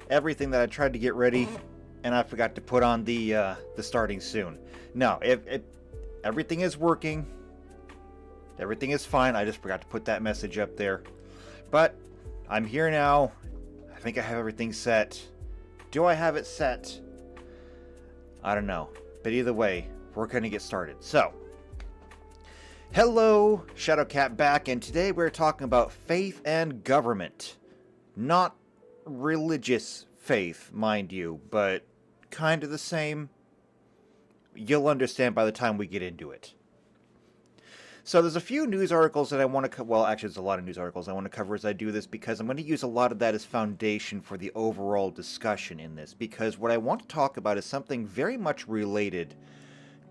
Everything that I tried to get ready, and I forgot to put on the starting soon. No, everything is working. Everything is fine. I just forgot to put that message up there. But I'm here now. I think I have everything set. Do I have it set? I don't know. But either way, we're going to get started. So, hello, Shadowcat back, and today we're talking about faith and government. Not religious faith, mind you, but kind of the same. You'll understand by the time we get into it. So there's a few news articles that I want to well, actually there's a lot of news articles I want to cover as I do this, because I'm going to use a lot of that as foundation for the overall discussion in this, because what I want to talk about is something very much related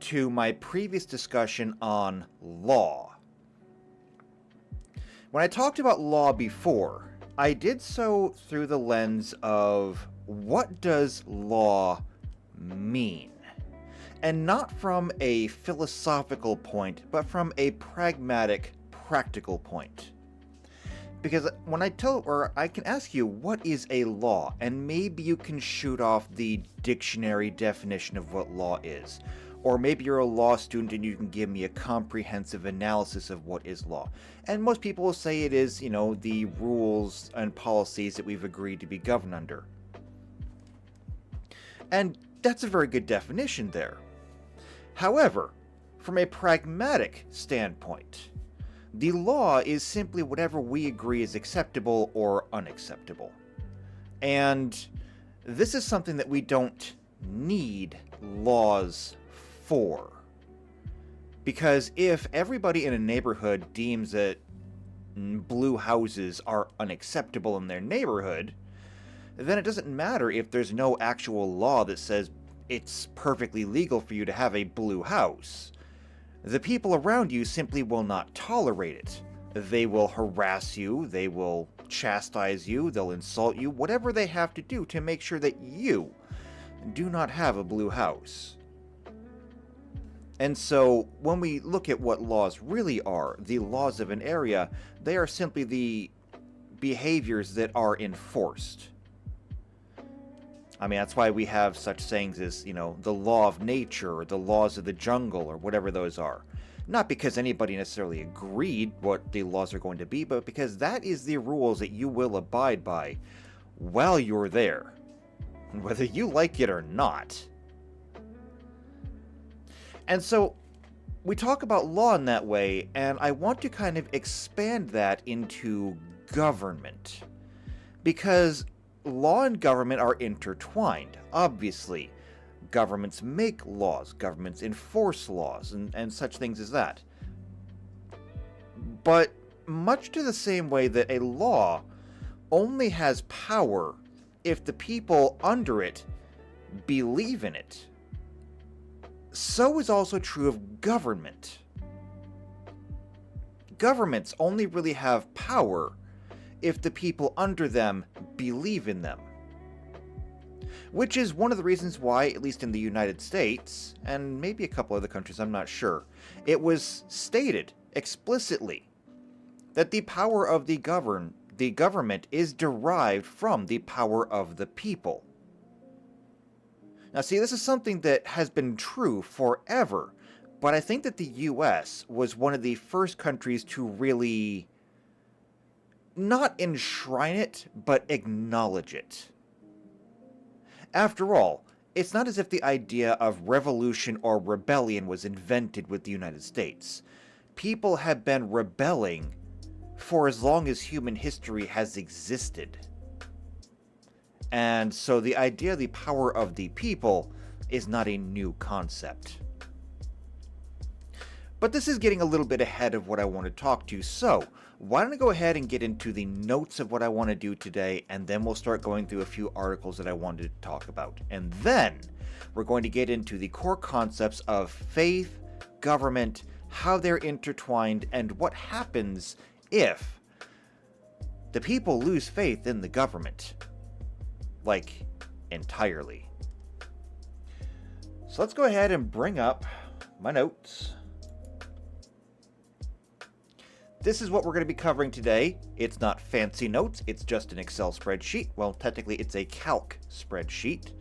to my previous discussion on law. When I talked about law before, I did so through the lens of what does law mean? And not from a philosophical point, but from a pragmatic, practical point. Because when I can ask you, what is a law? And maybe you can shoot off the dictionary definition of what law is. Or maybe you're a law student and you can give me a comprehensive analysis of what is law. And most people will say it is, the rules and policies that we've agreed to be governed under. And that's a very good definition there. However, from a pragmatic standpoint, the law is simply whatever we agree is acceptable or unacceptable. And this is something that we don't need laws for. Because if everybody in a neighborhood deems that blue houses are unacceptable in their neighborhood, then it doesn't matter if there's no actual law that says it's perfectly legal for you to have a blue house. The people around you simply will not tolerate it. They will harass you, they will chastise you, they'll insult you, whatever they have to do to make sure that you do not have a blue house. And so, when we look at what laws really are, the laws of an area, they are simply the behaviors that are enforced. I mean, that's why we have such sayings as, the law of nature, or the laws of the jungle, or whatever those are. Not because anybody necessarily agreed what the laws are going to be, but because that is the rules that you will abide by while you're there, whether you like it or not. And so, we talk about law in that way, and I want to kind of expand that into government. Because law and government are intertwined, obviously. Governments make laws, governments enforce laws, and such things as that. But much to the same way that a law only has power if the people under it believe in it, so is also true of government. Governments only really have power if the people under them believe in them. Which is one of the reasons why, at least in the United States, and maybe a couple other countries, I'm not sure, it was stated explicitly that the power of the government is derived from the power of the people. Now see, this is something that has been true forever, but I think that the US was one of the first countries to really not enshrine it, but acknowledge it. After all, it's not as if the idea of revolution or rebellion was invented with the United States. People have been rebelling for as long as human history has existed. And so the idea of the power of the people is not a new concept. But this is getting a little bit ahead of what I want to talk to, so why don't I go ahead and get into the notes of what I want to do today, and then we'll start going through a few articles that I wanted to talk about. And then we're going to get into the core concepts of faith, government, how they're intertwined, and what happens if the people lose faith in the government. Like, entirely. So let's go ahead and bring up my notes. this is what we're going to be covering today. It's not fancy notes, it's just an Excel spreadsheet. Well, technically it's a calc spreadsheet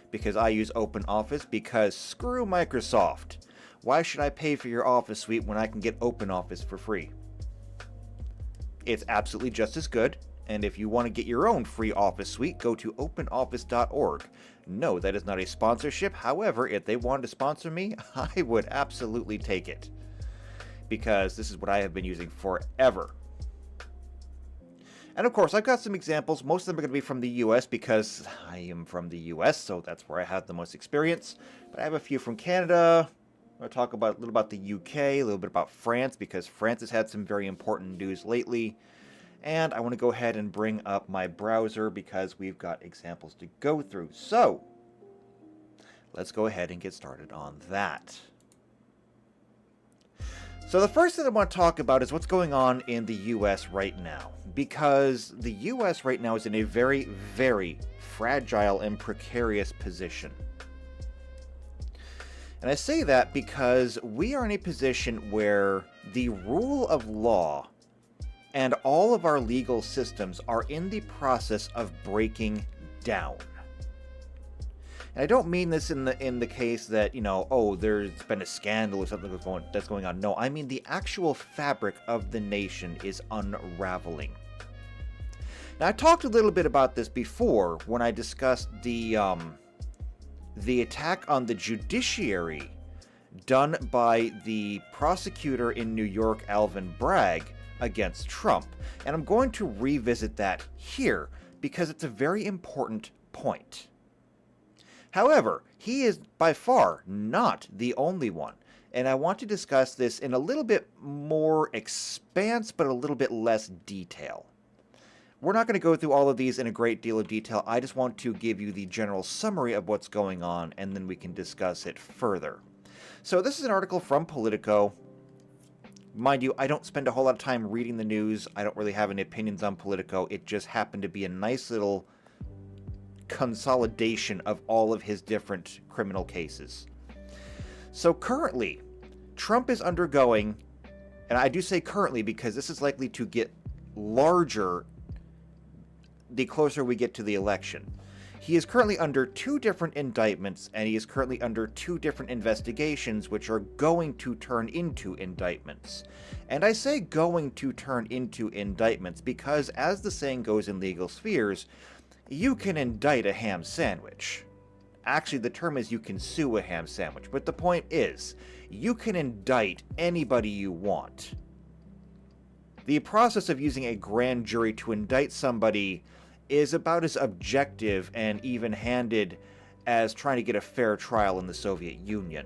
because I use OpenOffice because screw Microsoft. Why should I pay for your Office suite when I can get OpenOffice for free? It's absolutely just as good, and if you want to get your own free Office suite, go to openoffice.org. No, that is not a sponsorship. However, if they wanted to sponsor me, I would absolutely take it, because this is what I have been using forever. And of course, I've got some examples. Most of them are going to be from the US because I am from the US, so that's where I have the most experience. But I have a few from Canada. I'll talk about a little about the UK, a little bit about France, because France has had some very important news lately. And I want to go ahead and bring up my browser because we've got examples to go through. So, let's go ahead and get started on that. So the first thing I want to talk about is what's going on in the US right now. Because the US right now is in a very, very fragile and precarious position. And I say that because we are in a position where the rule of law and all of our legal systems are in the process of breaking down. And I don't mean this in the case that, oh, there's been a scandal or something that's going on. No, I mean the actual fabric of the nation is unraveling. Now, I talked a little bit about this before when I discussed the attack on the judiciary done by the prosecutor in New York, Alvin Bragg, against Trump. And I'm going to revisit that here because it's a very important point. However, he is by far not the only one. And I want to discuss this in a little bit more expanse, but a little bit less detail. We're not going to go through all of these in a great deal of detail. I just want to give you the general summary of what's going on, and then we can discuss it further. So this is an article from Politico. Mind you, I don't spend a whole lot of time reading the news. I don't really have any opinions on Politico. It just happened to be a nice little consolidation of all of his different criminal cases. So currently, Trump is undergoing, and I do say currently because this is likely to get larger the closer we get to the election. He is currently under 2 different indictments, and he is currently under 2 different investigations, which are going to turn into indictments. And I say going to turn into indictments because, as the saying goes in legal spheres, you can indict a ham sandwich. Actually, the term is you can sue a ham sandwich, but the point is, you can indict anybody you want. The process of using a grand jury to indict somebody is about as objective and even-handed as trying to get a fair trial in the Soviet Union.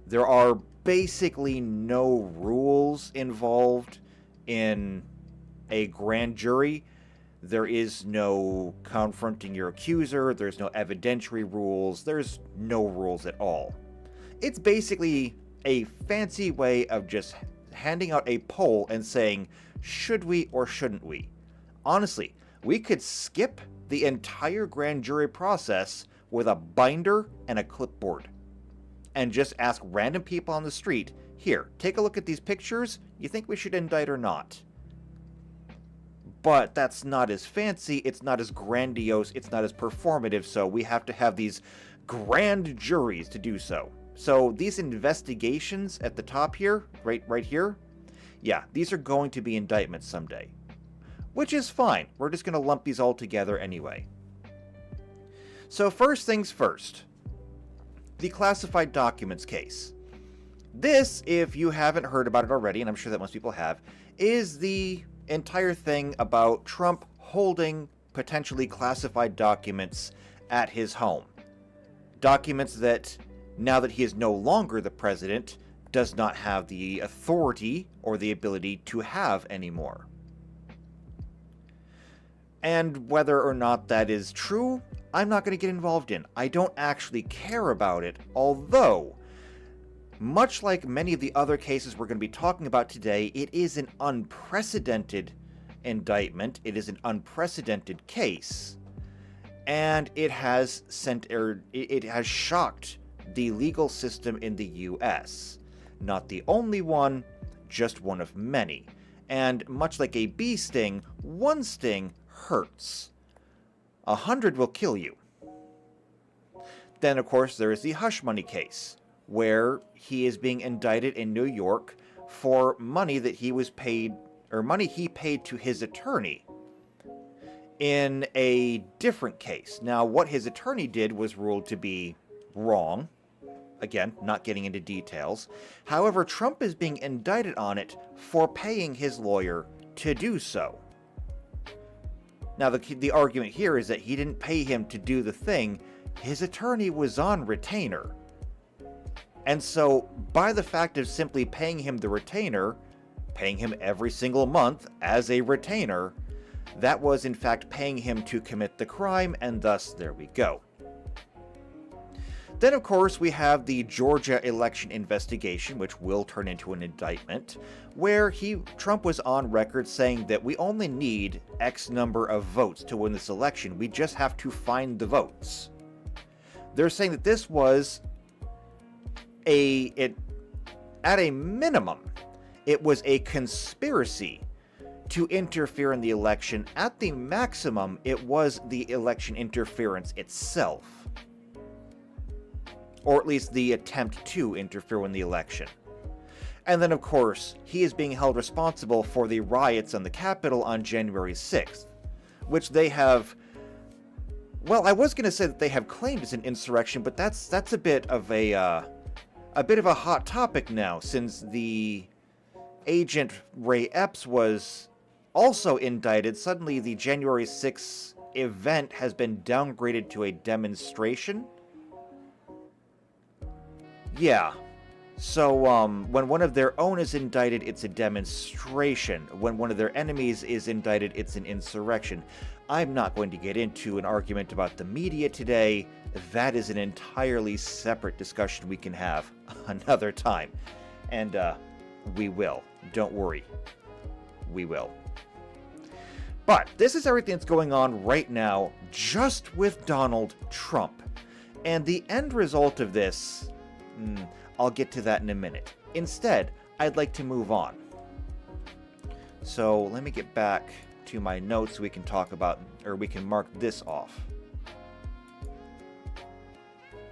There are basically no rules involved in a grand jury. There is no confronting your accuser, there's no evidentiary rules, there's no rules at all. It's basically a fancy way of just handing out a poll and saying, should we or shouldn't we? Honestly, we could skip the entire grand jury process with a binder and a clipboard and just ask random people on the street, here, take a look at these pictures, you think we should indict or not? But that's not as fancy, it's not as grandiose, it's not as performative, so we have to have these grand juries to do so. So these investigations at the top here, right here, yeah, these are going to be indictments someday. Which is fine. We're just going to lump these all together anyway. So first things first. The classified documents case. This, if you haven't heard about it already, and I'm sure that most people have, is the entire thing about Trump holding potentially classified documents at his home. Documents that, now that he is no longer the president, does not have the authority or the ability to have anymore. And whether or not that is true, I'm not going to get involved in. I don't actually care about it, although, much like many of the other cases we're going to be talking about today, it is an unprecedented indictment, it is an unprecedented case, and it has shocked the legal system in the US. Not the only one, just one of many. And much like a bee sting, one sting hurts. 100 will kill you. Then, of course, there is the hush money case, where he is being indicted in New York for money that he was paid, or money he paid to his attorney in a different case. Now, what his attorney did was ruled to be wrong. Again, not getting into details. However, Trump is being indicted on it for paying his lawyer to do so. Now, the argument here is that he didn't pay him to do the thing. His attorney was on retainer. And so, by the fact of simply paying him the retainer, paying him every single month as a retainer, that was in fact paying him to commit the crime, and thus there we go. Then, of course, we have the Georgia election investigation, which will turn into an indictment, where Trump was on record saying that we only need X number of votes to win this election. We just have to find the votes. They're saying that this was at a minimum, it was a conspiracy to interfere in the election. At the maximum, it was the election interference itself. Or at least the attempt to interfere in the election. And then, of course, he is being held responsible for the riots on the Capitol on January 6th, which they have... Well, I was going to say that they have claimed as an insurrection, but that's a bit of a hot topic now, since the agent Ray Epps was also indicted. Suddenly, the January 6th event has been downgraded to a demonstration. Yeah. So, when one of their own is indicted, it's a demonstration. When one of their enemies is indicted, it's an insurrection. I'm not going to get into an argument about the media today. That is an entirely separate discussion we can have another time. And, we will. Don't worry. We will. But this is everything that's going on right now, just with Donald Trump. And the end result of this... I'll get to that in a minute. Instead, I'd like to move on. So let me get back to my notes so we can talk about, or we can mark this off.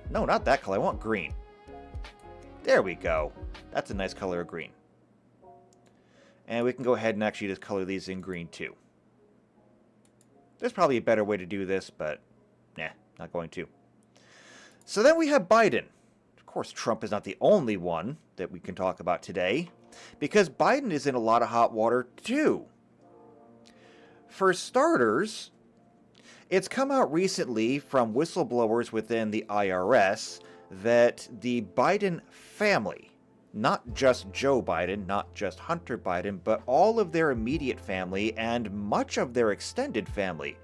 No, not that color. I want green. There we go. That's a nice color of green. And we can go ahead and actually just color these in green too. There's probably a better way to do this, but nah, not going to. So then we have Biden. Of course, Trump is not the only one that we can talk about today, because Biden is in a lot of hot water too. For starters, it's come out recently from whistleblowers within the IRS that the Biden family, not just Joe Biden, not just Hunter Biden, but all of their immediate family and much of their extended family,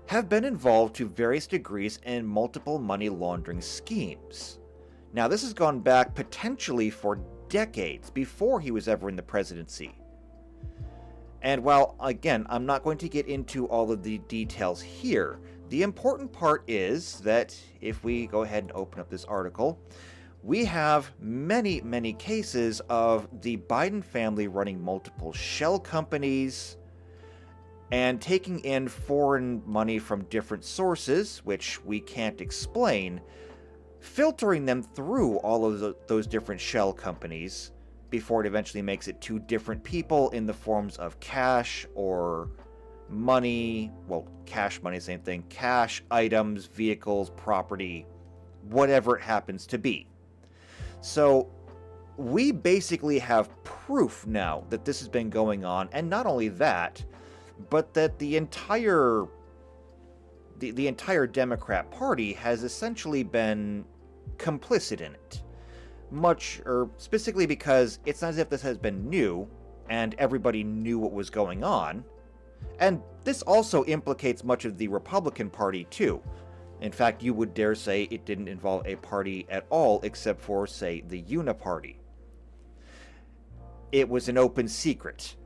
have been involved to various degrees in multiple money laundering schemes. Now, this has gone back potentially for decades before he was ever in the presidency. And while, again, I'm not going to get into all of the details here, the important part is that if we go ahead and open up this article, we have many, many cases of the Biden family running multiple shell companies and taking in foreign money from different sources, which we can't explain, filtering them through all of those different shell companies before it eventually makes it to different people in the forms of cash or money. Well, cash money, same thing. Cash, items, vehicles, property, whatever it happens to be. So we basically have proof now that this has been going on, and not only that, but that the entire Democrat Party has essentially been complicit in it. Specifically because it's not as if this has been new and everybody knew what was going on. And this also implicates much of the Republican Party too. In fact, you would dare say it didn't involve a party at all except for, say, the Uniparty. It was an open secret.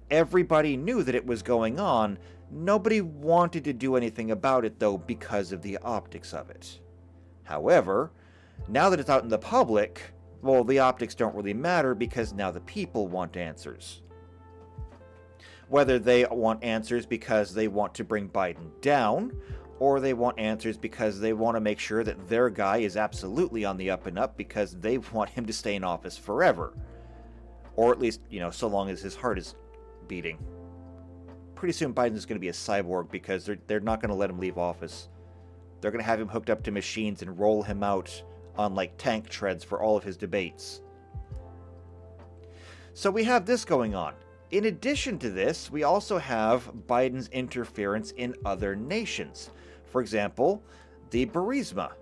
Everybody knew that it was going on. Nobody wanted to do anything about it, though, because of the optics of it. However, now that it's out in the public, Well, the optics don't really matter because now the people want answers. Whether they want answers because they want to bring Biden down, or they want answers because they want to make sure that their guy is absolutely on the up and up because they want him to stay in office forever. Or at least, so long as his heart is beating. Pretty soon Biden's going to be a cyborg because they're not going to let him leave office. They're going to have him hooked up to machines and roll him out on like tank treads for all of his debates. So we have this going on. In addition to this, we also have Biden's interference in other nations. For example, the Burisma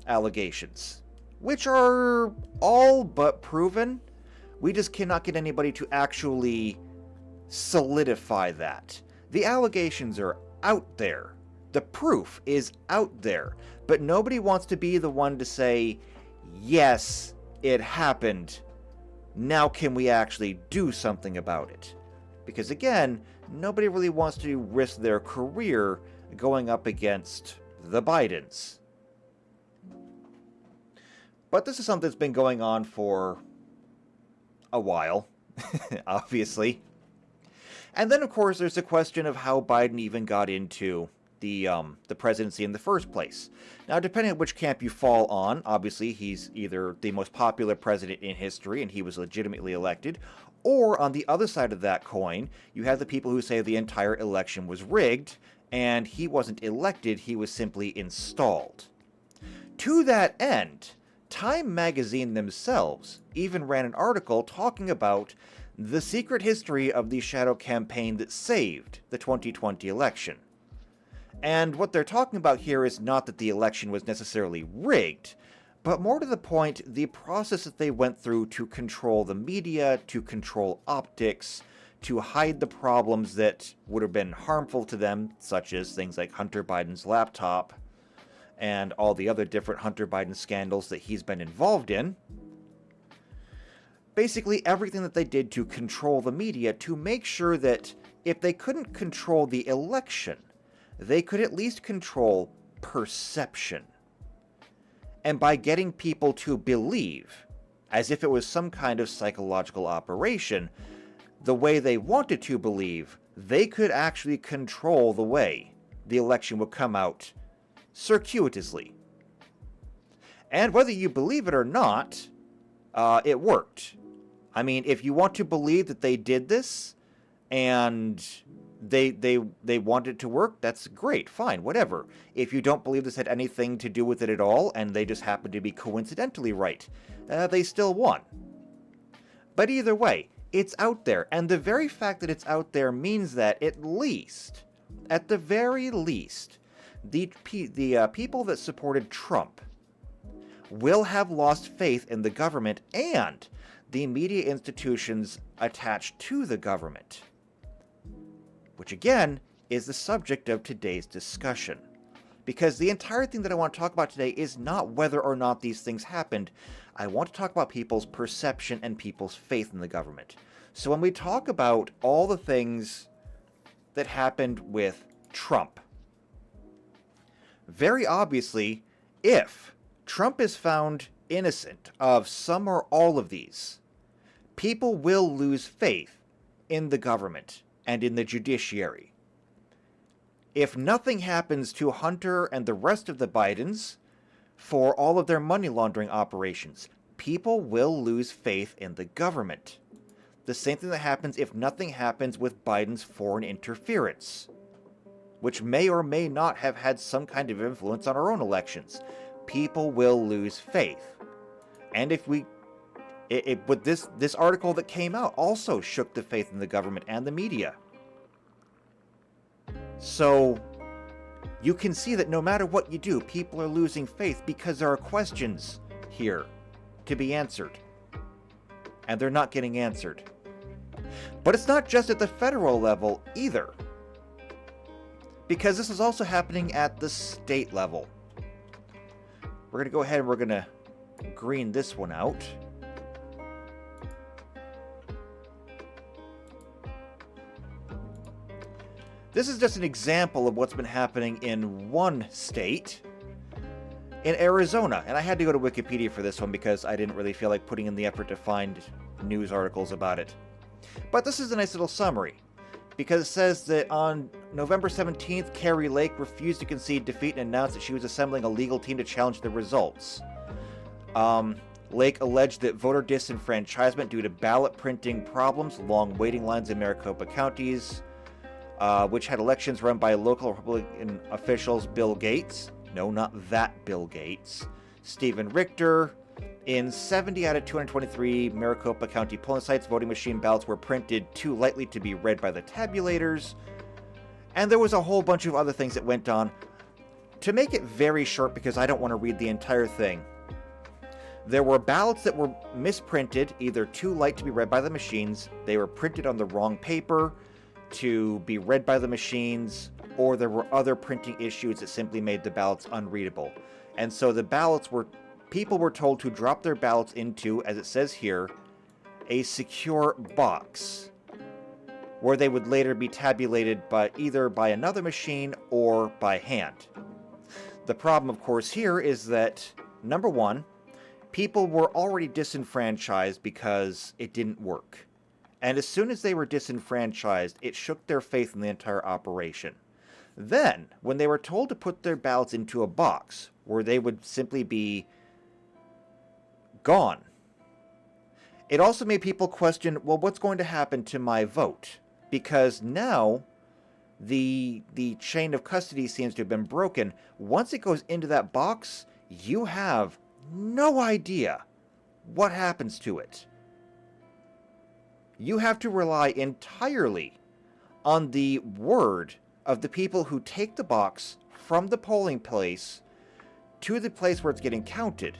allegations, which are all but proven. We just cannot get anybody to actually solidify that. The allegations are out there. The proof is out there. But nobody wants to be the one to say, yes, it happened. Now can we actually do something about it? Because again, nobody really wants to risk their career going up against the Bidens. But this is something that's been going on for a while, obviously. And then, of course, there's the question of how Biden even got into the presidency in the first place. Now, depending on which camp you fall on, obviously he's either the most popular president in history and he was legitimately elected, or on the other side of that coin, you have the people who say the entire election was rigged and he wasn't elected, he was simply installed. To that end, Time magazine themselves even ran an article talking about the secret history of the shadow campaign that saved the 2020 election. And what they're talking about here is not that the election was necessarily rigged, but more to the point, the process that they went through to control the media, to control optics, to hide the problems that would have been harmful to them, such as things like Hunter Biden's laptop, and all the other different Hunter Biden scandals that he's been involved in. Basically everything that they did to control the media to make sure that if they couldn't control the election, they could at least control perception. And by getting people to believe, as if it was some kind of psychological operation, the way they wanted to believe, they could actually control the way the election would come out circuitously. And whether you believe it or not, it worked. I mean, if you want to believe that they did this and they want it to work, that's great, fine, whatever. If you don't believe this had anything to do with it at all and they just happened to be coincidentally right, they still won. But either way, it's out there, and the very fact that it's out there means that at the very least, the people that supported Trump will have lost faith in the government and the media institutions attached to the government. Which again is the subject of today's discussion. Because the entire thing that I want to talk about today is not whether or not these things happened. I want to talk about people's perception and people's faith in the government. So when we talk about all the things that happened with Trump, very obviously, if Trump is found innocent of some or all of these, people will lose faith in the government and in the judiciary. If nothing happens to Hunter and the rest of the Bidens for all of their money laundering operations, people will lose faith in the government. The same thing that happens if nothing happens with Biden's foreign interference, which may or may not have had some kind of influence on our own elections. People will lose faith. And but this article that came out also shook the faith in the government and the media. So you can see that no matter what you do, people are losing faith because there are questions here to be answered. And they're not getting answered. But it's not just at the federal level either, because this is also happening at the state level. We're going to go ahead and we're going to green this one out. This is just an example of what's been happening in one state. in Arizona. And I had to go to Wikipedia for this one because I didn't really feel like putting in the effort to find news articles about it. But this is a nice little summary, because it says that on November 17th, Kari Lake refused to concede defeat and announced that she was assembling a legal team to challenge the results. Lake alleged that voter disenfranchisement due to ballot printing problems, long waiting lines in Maricopa counties, which had elections run by local Republican officials Bill Gates. No, not that Bill Gates. Stephen Richter. In 70 out of 223 Maricopa County polling sites, voting machine ballots were printed too lightly to be read by the tabulators. And there was a whole bunch of other things that went on. To make it very short, because I don't want to read the entire thing, there were ballots that were misprinted, either too light to be read by the machines, they were printed on the wrong paper to be read by the machines, or there were other printing issues that simply made the ballots unreadable. And so the ballots were, people were told to drop their ballots into, as it says here, a secure box, where they would later be tabulated by either by another machine or by hand. The problem, of course, here is that, number one, people were already disenfranchised because it didn't work. And as soon as they were disenfranchised, it shook their faith in the entire operation. Then, when they were told to put their ballots into a box, where they would simply be gone, it also made people question, well, what's going to happen to my vote? Because now, the chain of custody seems to have been broken. Once it goes into that box, you have no idea what happens to it. You have to rely entirely on the word of the people who take the box from the polling place to the place where it's getting counted.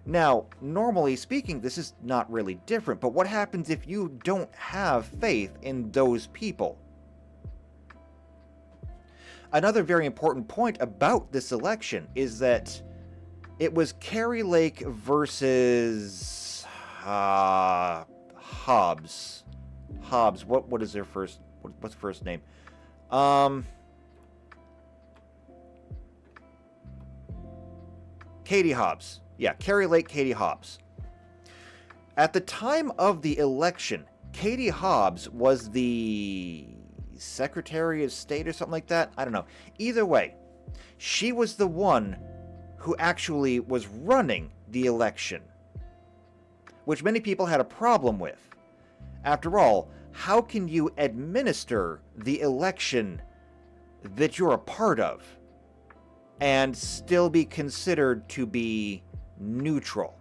Now, normally speaking, this is not really different, but what happens if you don't have faith in those people? Another very important point about this election is that it was Kari Lake versus Hobbs. What is their first? What's the first name? Katie Hobbs. Yeah, Kari Lake, Katie Hobbs. At the time of the election, Katie Hobbs was the Secretary of State or something like that. I don't know. Either way, she was the one who actually was running the election, which many people had a problem with. After all, how can you administer the election that you're a part of and still be considered to be neutral?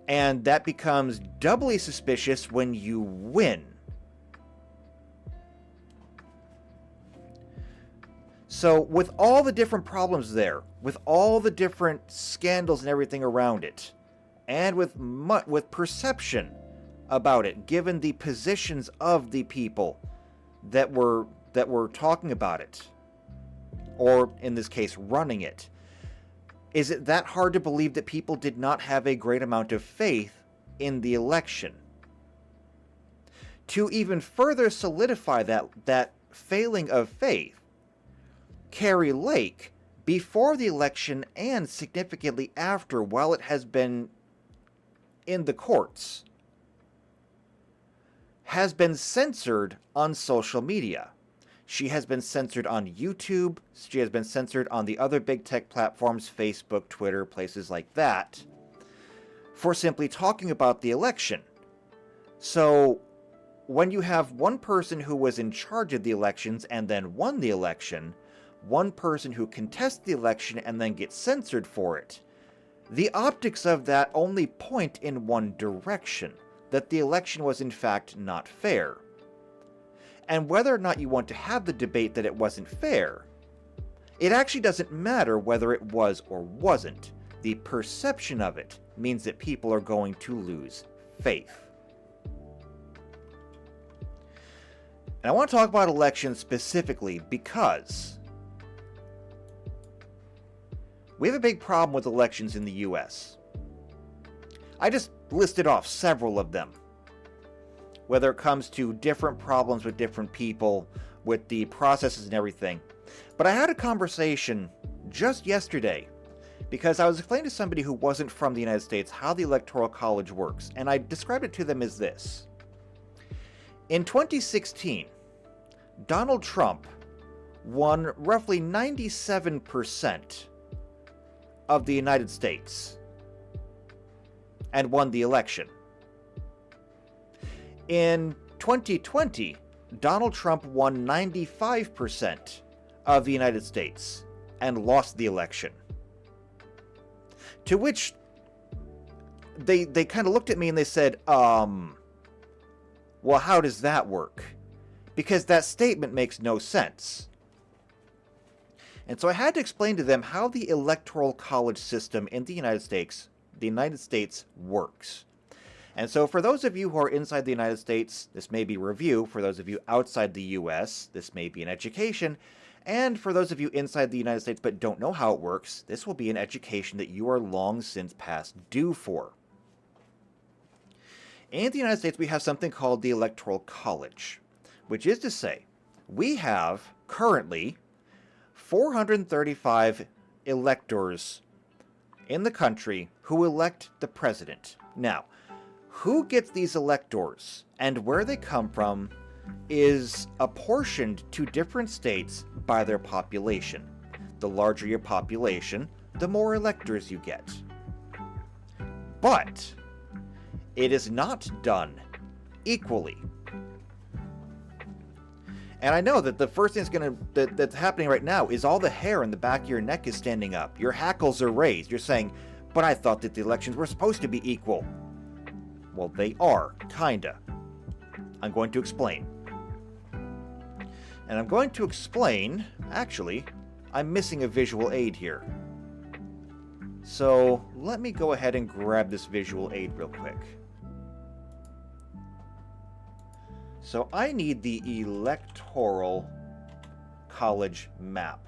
And that becomes doubly suspicious when you win. So with all the different problems there, with all the different scandals and everything around it, and with perception about it, given the positions of the people that were talking about it, or in this case, running it, is it that hard to believe that people did not have a great amount of faith in the election? To even further solidify that failing of faith, Kari Lake, before the election and significantly after, while it has been in the courts, has been censored on social media. She has been censored on YouTube. She has been censored on the other big tech platforms, Facebook, Twitter, places like that, for simply talking about the election. So when you have one person who was in charge of the elections and then won the election, one person who contests the election and then gets censored for it, the optics of that only point in one direction, that the election was in fact not fair. And whether or not you want to have the debate that it wasn't fair, it actually doesn't matter whether it was or wasn't. The perception of it means that people are going to lose faith. And I want to talk about elections specifically because we have a big problem with elections in the US. I just listed off several of them. Whether it comes to different problems with different people, with the processes and everything. But I had a conversation just yesterday, because I was explaining to somebody who wasn't from the United States how the Electoral College works, and I described it to them as this. In 2016, Donald Trump won roughly 97% of the United States and won the election. In 2020, Donald Trump won 95% of the United States and lost the election. To which they kind of looked at me and they said, well, how does that work? Because that statement makes no sense. And so I had to explain to them how the Electoral College system in the United States works. And so for those of you who are inside the United States, this may be review. For those of you outside the US, this may be an education. And for those of you inside the United States but don't know how it works, this will be an education that you are long since past due for. In the United States, we have something called the Electoral College, which is to say, we have currently 435 electors in the country who elect the president. Now, who gets these electors and where they come from is apportioned to different states by their population. The larger your population, the more electors you get. But it is not done equally. And I know that the first thing that's happening right now is all the hair in the back of your neck is standing up. Your hackles are raised. You're saying, but I thought that the elections were supposed to be equal. Well, they are, kinda. I'm going to explain. And I'm going to explain, actually, I'm missing a visual aid here. So let me go ahead and grab this visual aid real quick. So I need the Electoral College map.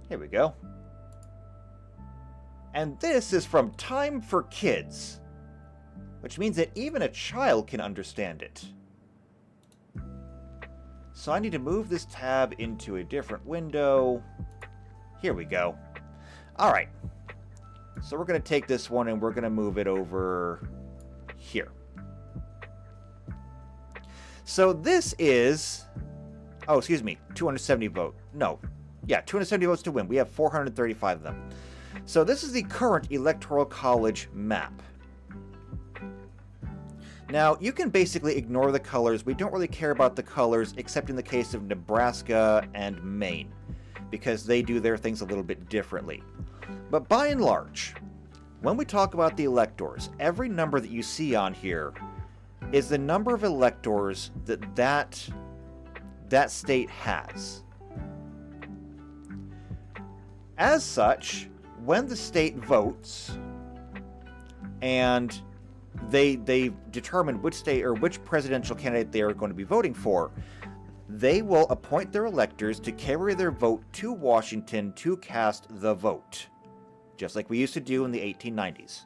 Here we go. And this is from Time for Kids, which means that even a child can understand it. So I need to move this tab into a different window. Here we go. All right. So we're going to take this one and we're going to move it over here. So this is, 270 vote. No. Yeah, 270 votes to win. We have 435 of them. So this is the current Electoral College map. Now, you can basically ignore the colors. We don't really care about the colors, except in the case of Nebraska and Maine, because they do their things a little bit differently. But by and large, when we talk about the electors, every number that you see on here is the number of electors that state has. As such, when the state votes and they determine which state or which presidential candidate they are going to be voting for, they will appoint their electors to carry their vote to Washington to cast the vote, just like we used to do in the 1890s.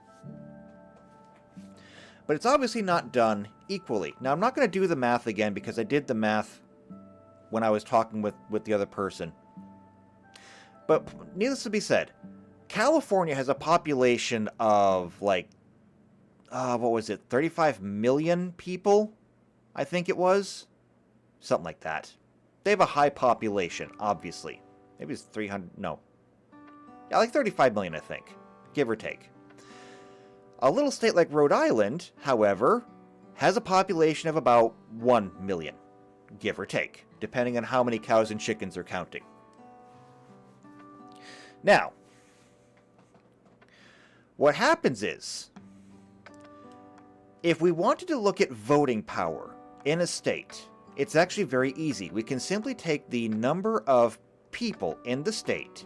But it's obviously not done equally. Now, I'm not going to do the math again because I did the math when I was talking with the other person. But needless to be said, California has a population of, like, 35 million people? I think it was. Something like that. They have a high population, obviously. Maybe it's 300, no. Yeah, like 35 million, I think. Give or take. A little state like Rhode Island, however, has a population of about 1 million. Give or take, depending on how many cows and chickens are counting. Now, what happens is, if we wanted to look at voting power in a state, it's actually very easy. We can simply take the number of people in the state,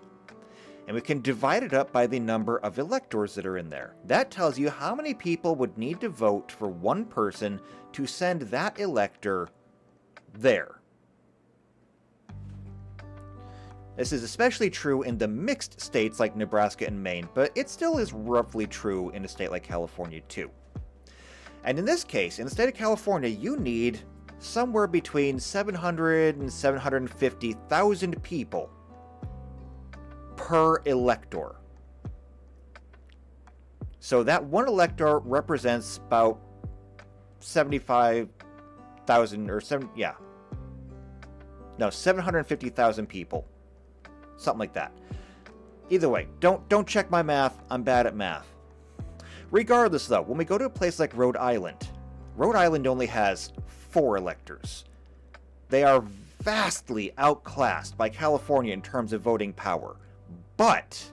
and we can divide it up by the number of electors that are in there. That tells you how many people would need to vote for one person to send that elector there. This is especially true in the mixed states like Nebraska and Maine, but it still is roughly true in a state like California too. And in this case, in the state of California, you need somewhere between 700 and 750,000 people per elector. So that one elector represents about 75,000 or 750,000 people. Something like that. Either way, don't check my math. I'm bad at math. Regardless though, when we go to a place like Rhode Island only has 4 electors. They are vastly outclassed by California in terms of voting power. But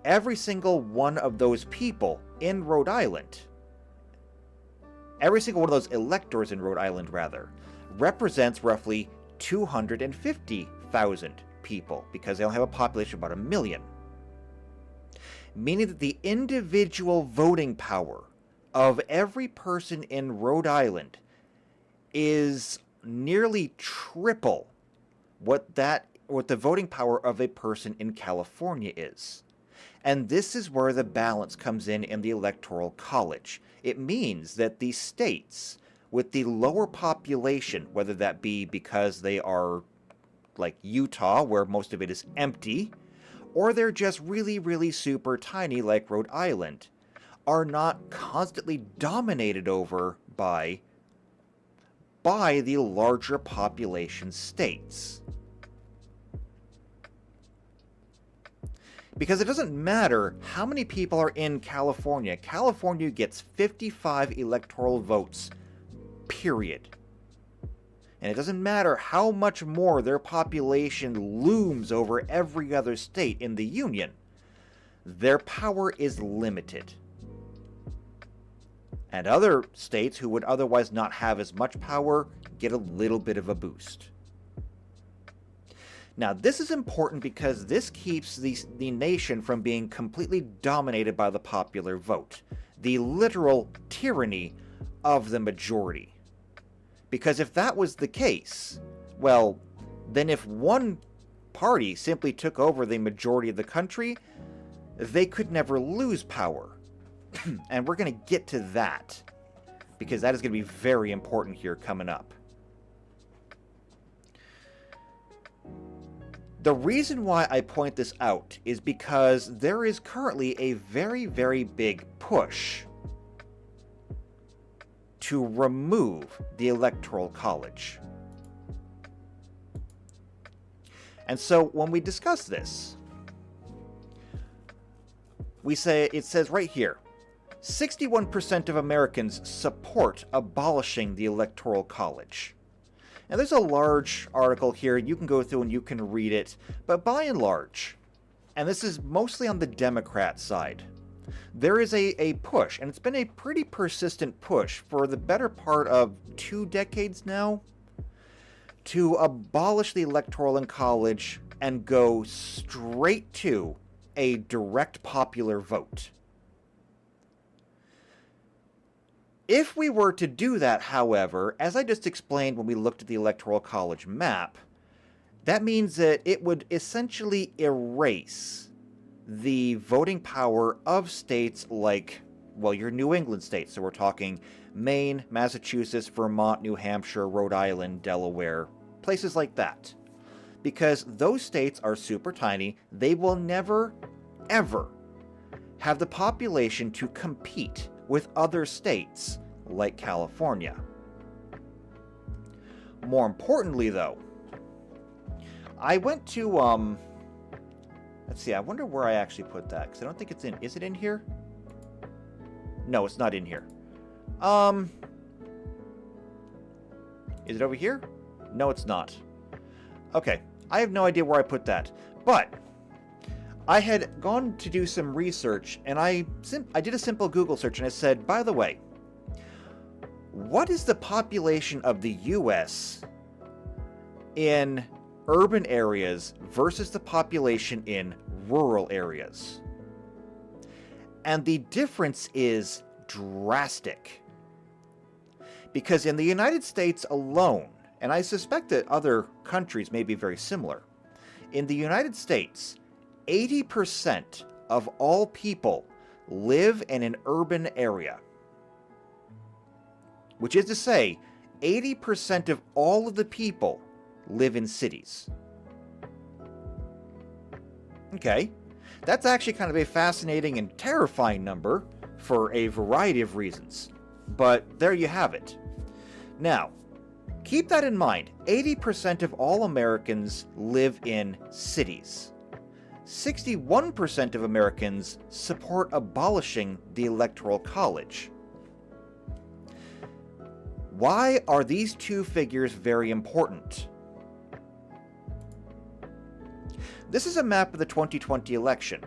every single one of those people in Rhode Island, every single one of those electors in Rhode Island, rather, represents roughly 250,000 people, because they only have a population of about 1 million. Meaning that the individual voting power of every person in Rhode Island is nearly triple what the voting power of a person in California is. And this is where the balance comes in the Electoral College. It means that the states with the lower population, whether that be because they are like Utah, where most of it is empty, or they're just really, really super tiny like Rhode Island, are not constantly dominated over by the larger population states. Because it doesn't matter how many people are in California. California gets 55 electoral votes, period. And it doesn't matter how much more their population looms over every other state in the Union. Their power is limited. And other states who would otherwise not have as much power get a little bit of a boost. Now, this is important because this keeps the nation from being completely dominated by the popular vote, the literal tyranny of the majority. Because if that was the case, well, then if one party simply took over the majority of the country, they could never lose power. And we're going to get to that, because that is going to be very important here coming up. The reason why I point this out is because there is currently a very, very big push to remove the Electoral College. And so when we discuss this, it says right here, 61% of Americans support abolishing the Electoral College. Now, there's a large article here. You can go through and you can read it. But by and large, and this is mostly on the Democrat side, there is a push, and it's been a pretty persistent push for the better part of 2 decades now, to abolish the Electoral College and go straight to a direct popular vote. If we were to do that, however, as I just explained when we looked at the Electoral College map, that means that it would essentially erase the voting power of states like, well, your New England states. So we're talking Maine, Massachusetts, Vermont, New Hampshire, Rhode Island, Delaware, places like that. Because those states are super tiny, they will never, ever have the population to compete with other states like California. More importantly, though, I went to, let's see, I wonder where I actually put that, because I don't think it's in. Is it in here? No, it's not in here. Is it over here? No, it's not. Okay, I have no idea where I put that, but I had gone to do some research, and I did a simple Google search, and I said, by the way, what is the population of the U.S. in urban areas versus the population in rural areas? And the difference is drastic. Because in the United States alone, and I suspect that other countries may be very similar, in the United States, 80% of all people live in an urban area. Which is to say, 80% of all of the people live in cities. Okay, that's actually kind of a fascinating and terrifying number for a variety of reasons. But there you have it. Now, keep that in mind. 80% of all Americans live in cities. 61% of Americans support abolishing the Electoral College. Why are these two figures very important? This is a map of the 2020 election.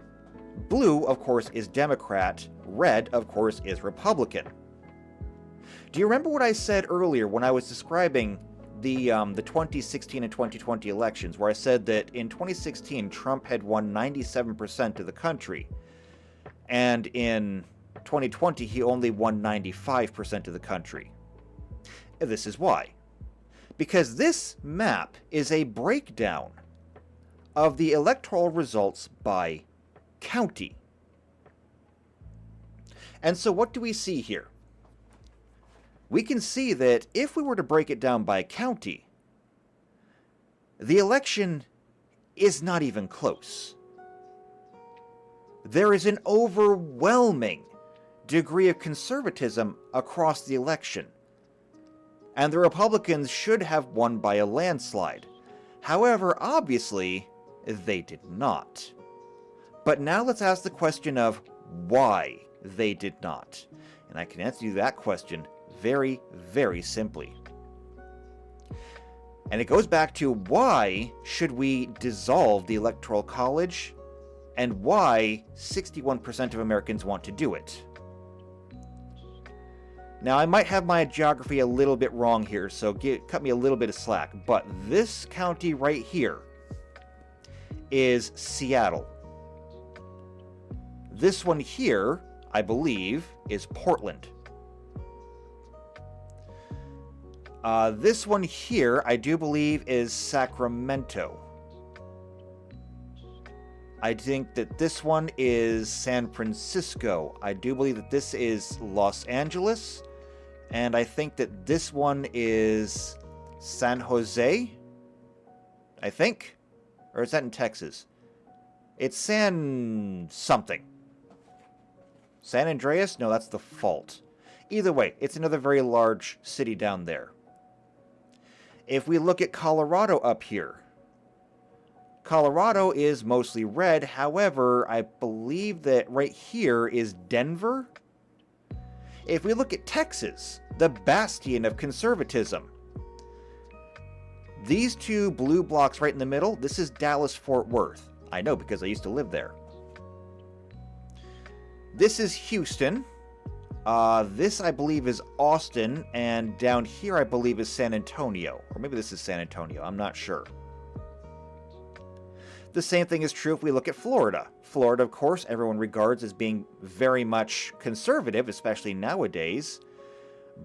Blue, of course, is Democrat. Red, of course, is Republican. Do you remember what I said earlier when I was describing the 2016 and 2020 elections, where I said that in 2016 Trump had won 97% of the country, and in 2020 he only won 95% of the country? This is why. Because this map is a breakdown of the electoral results by county. And so what do we see here? We can see that if we were to break it down by county, the election is not even close. There is an overwhelming degree of conservatism across the election, and the Republicans should have won by a landslide. However, obviously, they did not. But now let's ask the question of why they did not. And I can answer you that question very, very simply. And it goes back to why should we dissolve the Electoral College and why 61% of Americans want to do it. Now, I might have my geography a little bit wrong here, so cut me a little bit of slack, but this county right here is Seattle. This one here, I believe, is Portland. This one here, I do believe, is Sacramento. I think that this one is San Francisco. I do believe that this is Los Angeles. And I think that this one is San Jose, I think. Or is that in Texas? It's San something. San Andreas? No, that's the fault. Either way, it's another very large city down there. If we look at Colorado up here, Colorado is mostly red. However, I believe that right here is Denver. If we look at Texas, the bastion of conservatism, these two blue blocks right in the middle, this is Dallas-Fort Worth. I know because I used to live there. This is Houston. This, I believe, is Austin, and down here, I believe, is San Antonio. Or maybe this is San Antonio, I'm not sure. The same thing is true if we look at Florida. Florida, of course, everyone regards as being very much conservative, especially nowadays.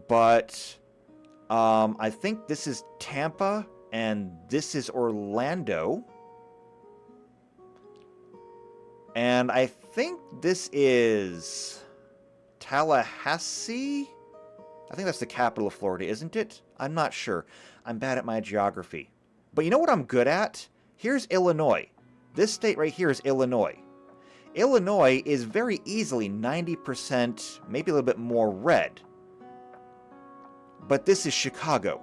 But I think this is Tampa, and this is Orlando. And I think this is Tallahassee? I think that's the capital of Florida, isn't it? I'm not sure. I'm bad at my geography. But you know what I'm good at? Here's Illinois. This state right here is Illinois. Illinois is very easily 90%, maybe a little bit more red. But this is Chicago.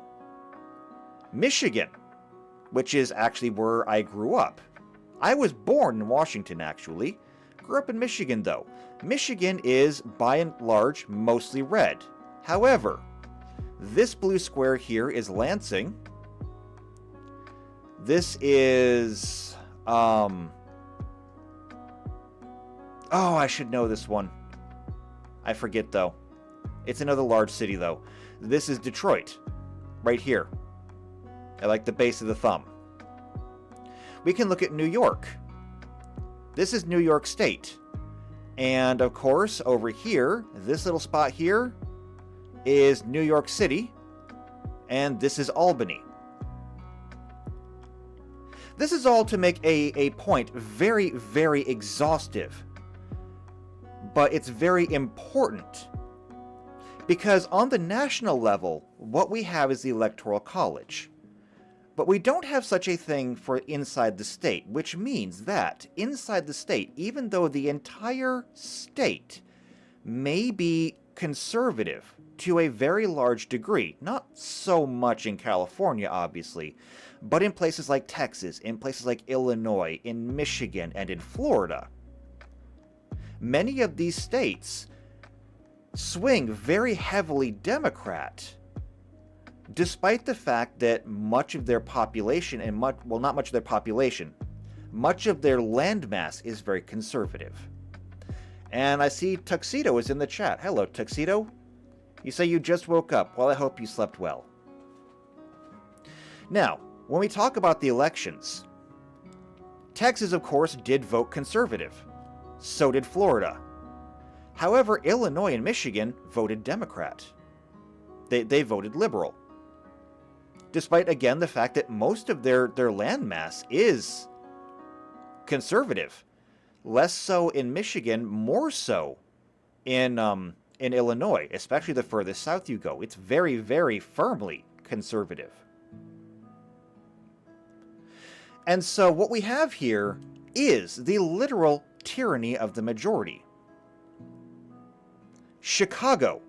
Michigan, which is actually where I grew up. I was born in Washington, actually. Grew up in Michigan, though. Michigan is, by and large, mostly red. However, this blue square here is Lansing. This is... oh, I should know this one. I forget, though. It's another large city, though. This is Detroit. Right here. I like the base of the thumb. We can look at New York. This is New York State. And, of course, over here, this little spot here is New York City. And this is Albany. This is all to make a point very, very exhaustive. But it's very important. Because on the national level, what we have is the Electoral College. But we don't have such a thing for inside the state, which means that inside the state, even though the entire state may be conservative to a very large degree, not so much in California, obviously, but in places like Texas, in places like Illinois, in Michigan, and in Florida, many of these states swing very heavily Democrat, despite the fact that much of their population, and not much of their population, much of their landmass is very conservative. And I see Tuxedo is in the chat. Hello, Tuxedo. You say you just woke up. Well, I hope you slept well. Now, when we talk about the elections, Texas, of course, did vote conservative. So did Florida. However, Illinois and Michigan voted Democrat. They voted liberal. Despite, again, the fact that most of their landmass is conservative. Less so in Michigan, more so in Illinois, especially the furthest south you go. It's very, very firmly conservative. And so what we have here is the literal tyranny of the majority. Chicago,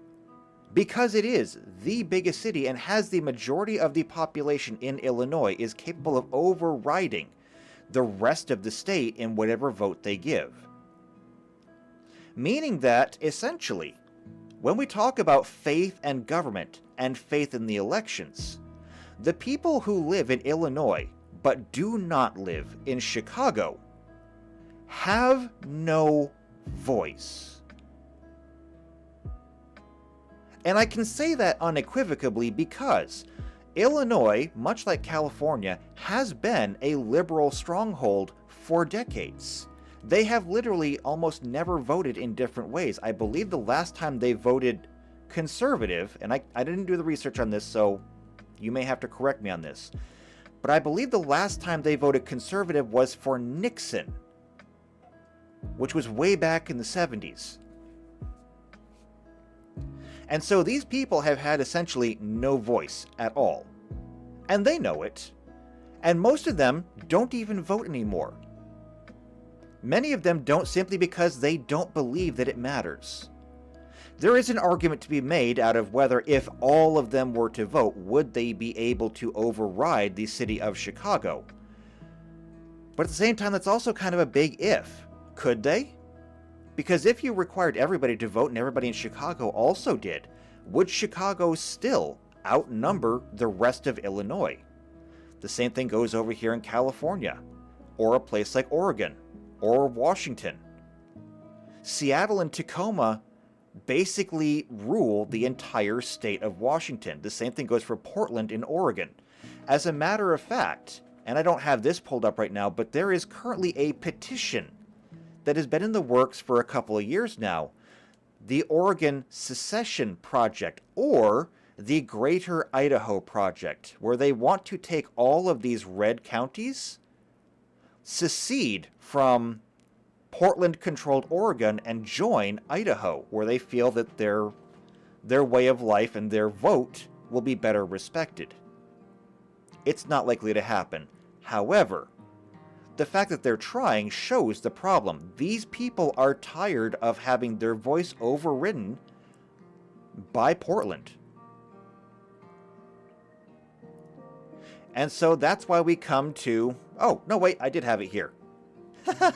because it is the biggest city and has the majority of the population in Illinois, is capable of overriding the rest of the state in whatever vote they give. Meaning that, essentially, when we talk about faith and government and faith in the elections, the people who live in Illinois but do not live in Chicago have no voice. And I can say that unequivocally because Illinois, much like California, has been a liberal stronghold for decades. They have literally almost never voted in different ways. I believe the last time they voted conservative, and I didn't do the research on this, so you may have to correct me on this, but I believe the last time they voted conservative was for Nixon, which was way back in the 70s. And so these people have had essentially no voice at all. And they know it. And most of them don't even vote anymore. Many of them don't simply because they don't believe that it matters. There is an argument to be made out of whether if all of them were to vote, would they be able to override the city of Chicago? But at the same time, that's also kind of a big if. Could they? Because if you required everybody to vote and everybody in Chicago also did, would Chicago still outnumber the rest of Illinois? The same thing goes over here in California, or a place like Oregon, or Washington. Seattle and Tacoma basically rule the entire state of Washington. The same thing goes for Portland in Oregon. As a matter of fact, and I don't have this pulled up right now, but there is currently a petition that has been in the works for a couple of years now, the Oregon Secession Project, or the Greater Idaho Project, where they want to take all of these red counties, secede from Portland-controlled Oregon, and join Idaho, where they feel that their way of life and their vote will be better respected. It's not likely to happen. However, the fact that they're trying shows the problem. These people are tired of having their voice overridden by Portland. And so that's why we come to... Oh, no, wait, I did have it here.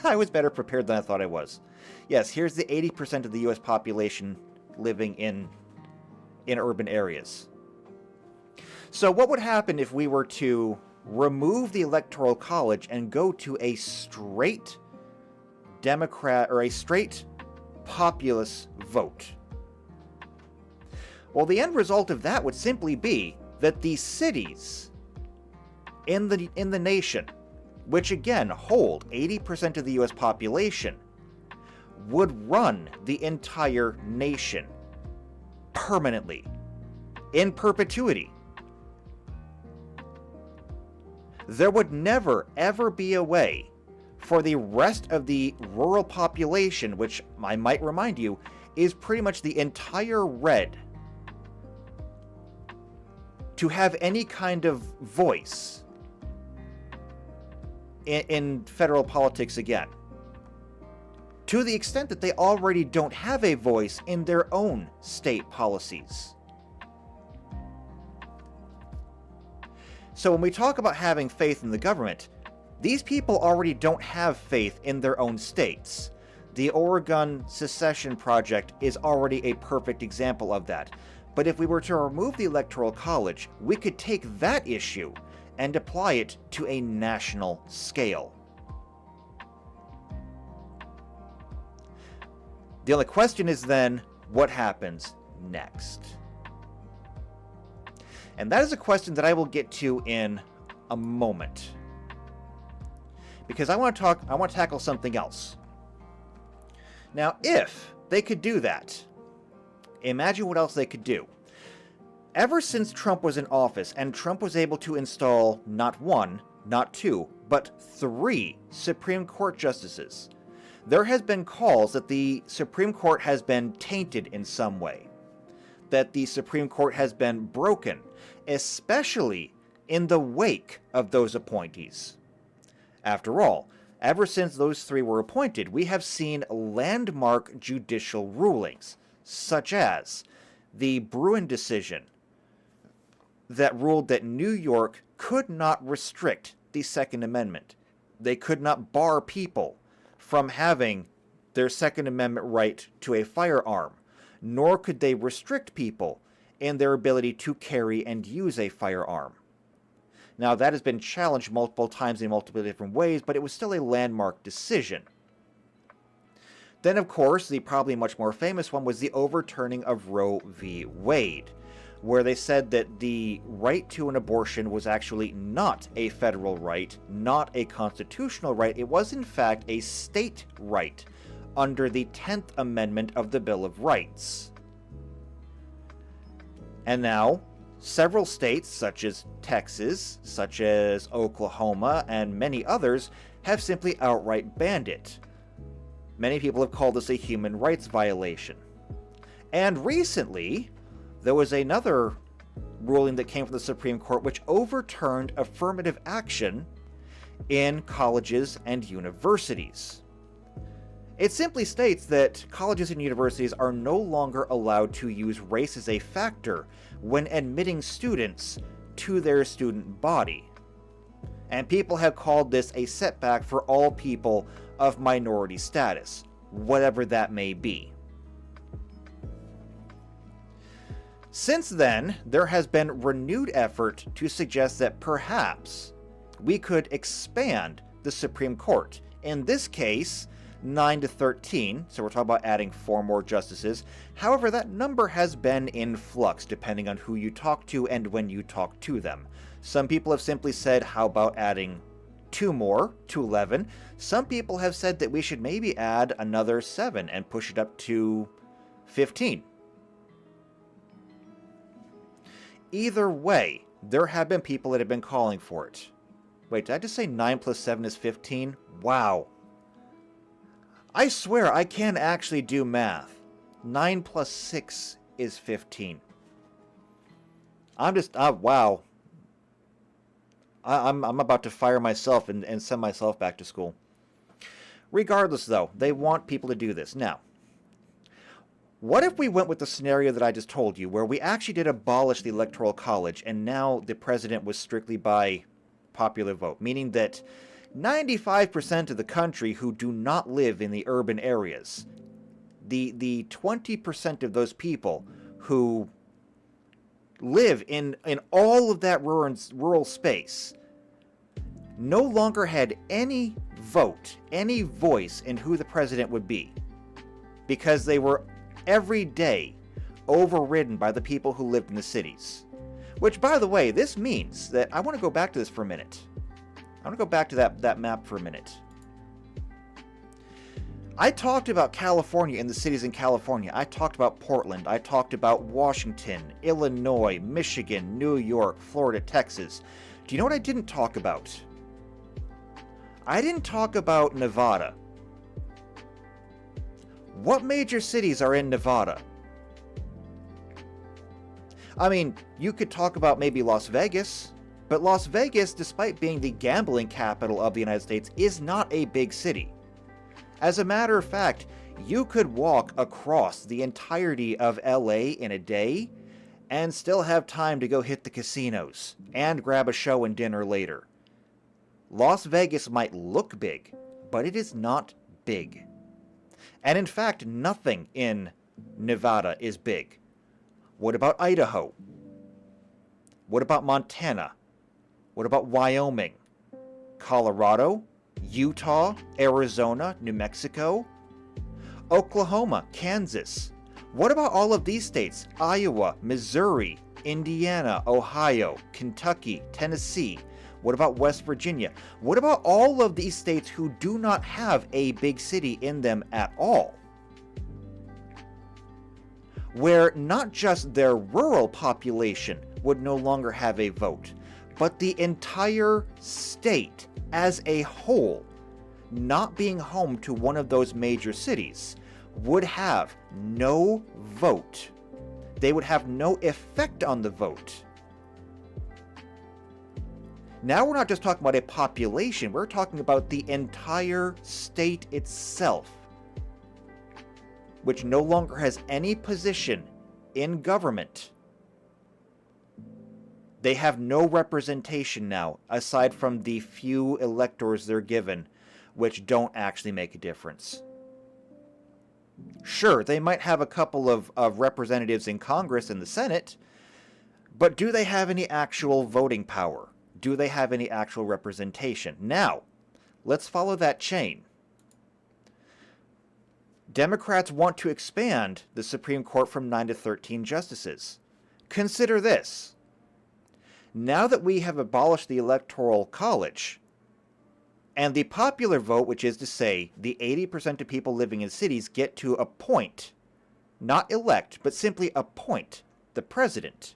I was better prepared than I thought I was. Yes, here's the 80% of the U.S. population living in urban areas. So what would happen if we were to remove the Electoral College and go to a straight Democrat or a straight populist vote? Well, the end result of that would simply be that the cities in the nation, which again hold 80% of the US population, would run the entire nation permanently, in perpetuity. There would never, ever be a way for the rest of the rural population, which I might remind you, is pretty much the entire red to have any kind of voice in federal politics again, to the extent that they already don't have a voice in their own state policies. So when we talk about having faith in the government, these people already don't have faith in their own states. The Oregon Secession Project is already a perfect example of that. But if we were to remove the Electoral College, we could take that issue and apply it to a national scale. The only question is then, what happens next? And that is a question that I will get to in a moment, because I want to tackle something else. Now, if they could do that, imagine what else they could do. Ever since Trump was in office, and Trump was able to install not one, not two, but 3 Supreme Court justices, there has been calls that the Supreme Court has been tainted in some way, that the Supreme Court has been broken, especially in the wake of those appointees. After all, ever since those 3 were appointed, we have seen landmark judicial rulings, such as the Bruen decision that ruled that New York could not restrict the Second Amendment. They could not bar people from having their Second Amendment right to a firearm, nor could they restrict people in their ability to carry and use a firearm. Now, that has been challenged multiple times in multiple different ways, but it was still a landmark decision. Then, of course, the probably much more famous one was the overturning of Roe v. Wade, where they said that the right to an abortion was actually not a federal right, not a constitutional right. It was, in fact, a state right under the 10th Amendment of the Bill of Rights. And now, several states, such as Texas, such as Oklahoma, and many others, have simply outright banned it. Many people have called this a human rights violation. And recently, there was another ruling that came from the Supreme Court which overturned affirmative action in colleges and universities. It simply states that colleges and universities are no longer allowed to use race as a factor when admitting students to their student body. And people have called this a setback for all people of minority status, whatever that may be. Since then, there has been renewed effort to suggest that perhaps we could expand the Supreme Court. In this case, 9 to 13, so we're talking about adding 4 more justices. However, that number has been in flux depending on who you talk to and when you talk to them. Some people have simply said, how about adding 2 more to 11? Some people have said that we should maybe add another 7 and push it up to 15. Either way, there have been people that have been calling for it. Wait, did I just say 9 plus 7 is 15? Wow. I swear I can actually do math. 9 plus 6 is 15. Wow. I'm about to fire myself and send myself back to school. Regardless, though, they want people to do this. Now, what if we went with the scenario that I just told you, where we actually did abolish the Electoral College, and now the president was strictly by popular vote, meaning that 95% of the country who do not live in the urban areas, the 20% of those people who live in all of that rural space, no longer had any vote, any voice in who the president would be, because they were every day overridden by the people who lived in the cities. Which, by the way, this means that I want to go back to this for a minute. I want to go back to that map for a minute. I talked about California and the cities in California. I talked about Portland. I talked about Washington, Illinois, Michigan, New York, Florida, Texas. Do you know what I didn't talk about? I didn't talk about Nevada. What major cities are in Nevada? I mean, you could talk about maybe Las Vegas, but Las Vegas, despite being the gambling capital of the United States, is not a big city. As a matter of fact, you could walk across the entirety of LA in a day and still have time to go hit the casinos and grab a show and dinner later. Las Vegas might look big, but it is not big. And in fact, nothing in Nevada is big. What about Idaho? What about Montana? What about Wyoming? Colorado? Utah? Arizona? New Mexico? Oklahoma? Kansas? What about all of these states? Iowa, Missouri, Indiana, Ohio, Kentucky, Tennessee? What about West Virginia? What about all of these states who do not have a big city in them at all? Where not just their rural population would no longer have a vote, but the entire state as a whole, not being home to one of those major cities, would have no vote. They would have no effect on the vote. Now we're not just talking about a population, we're talking about the entire state itself, which no longer has any position in government. They have no representation now, aside from the few electors they're given, which don't actually make a difference. Sure, they might have a couple of representatives in Congress and the Senate, but do they have any actual voting power? Do they have any actual representation? Now, let's follow that chain. Democrats want to expand the Supreme Court from 9 to 13 justices. Consider this. Now that we have abolished the Electoral College, and the popular vote, which is to say the 80% of people living in cities get to appoint, not elect, but simply appoint the president.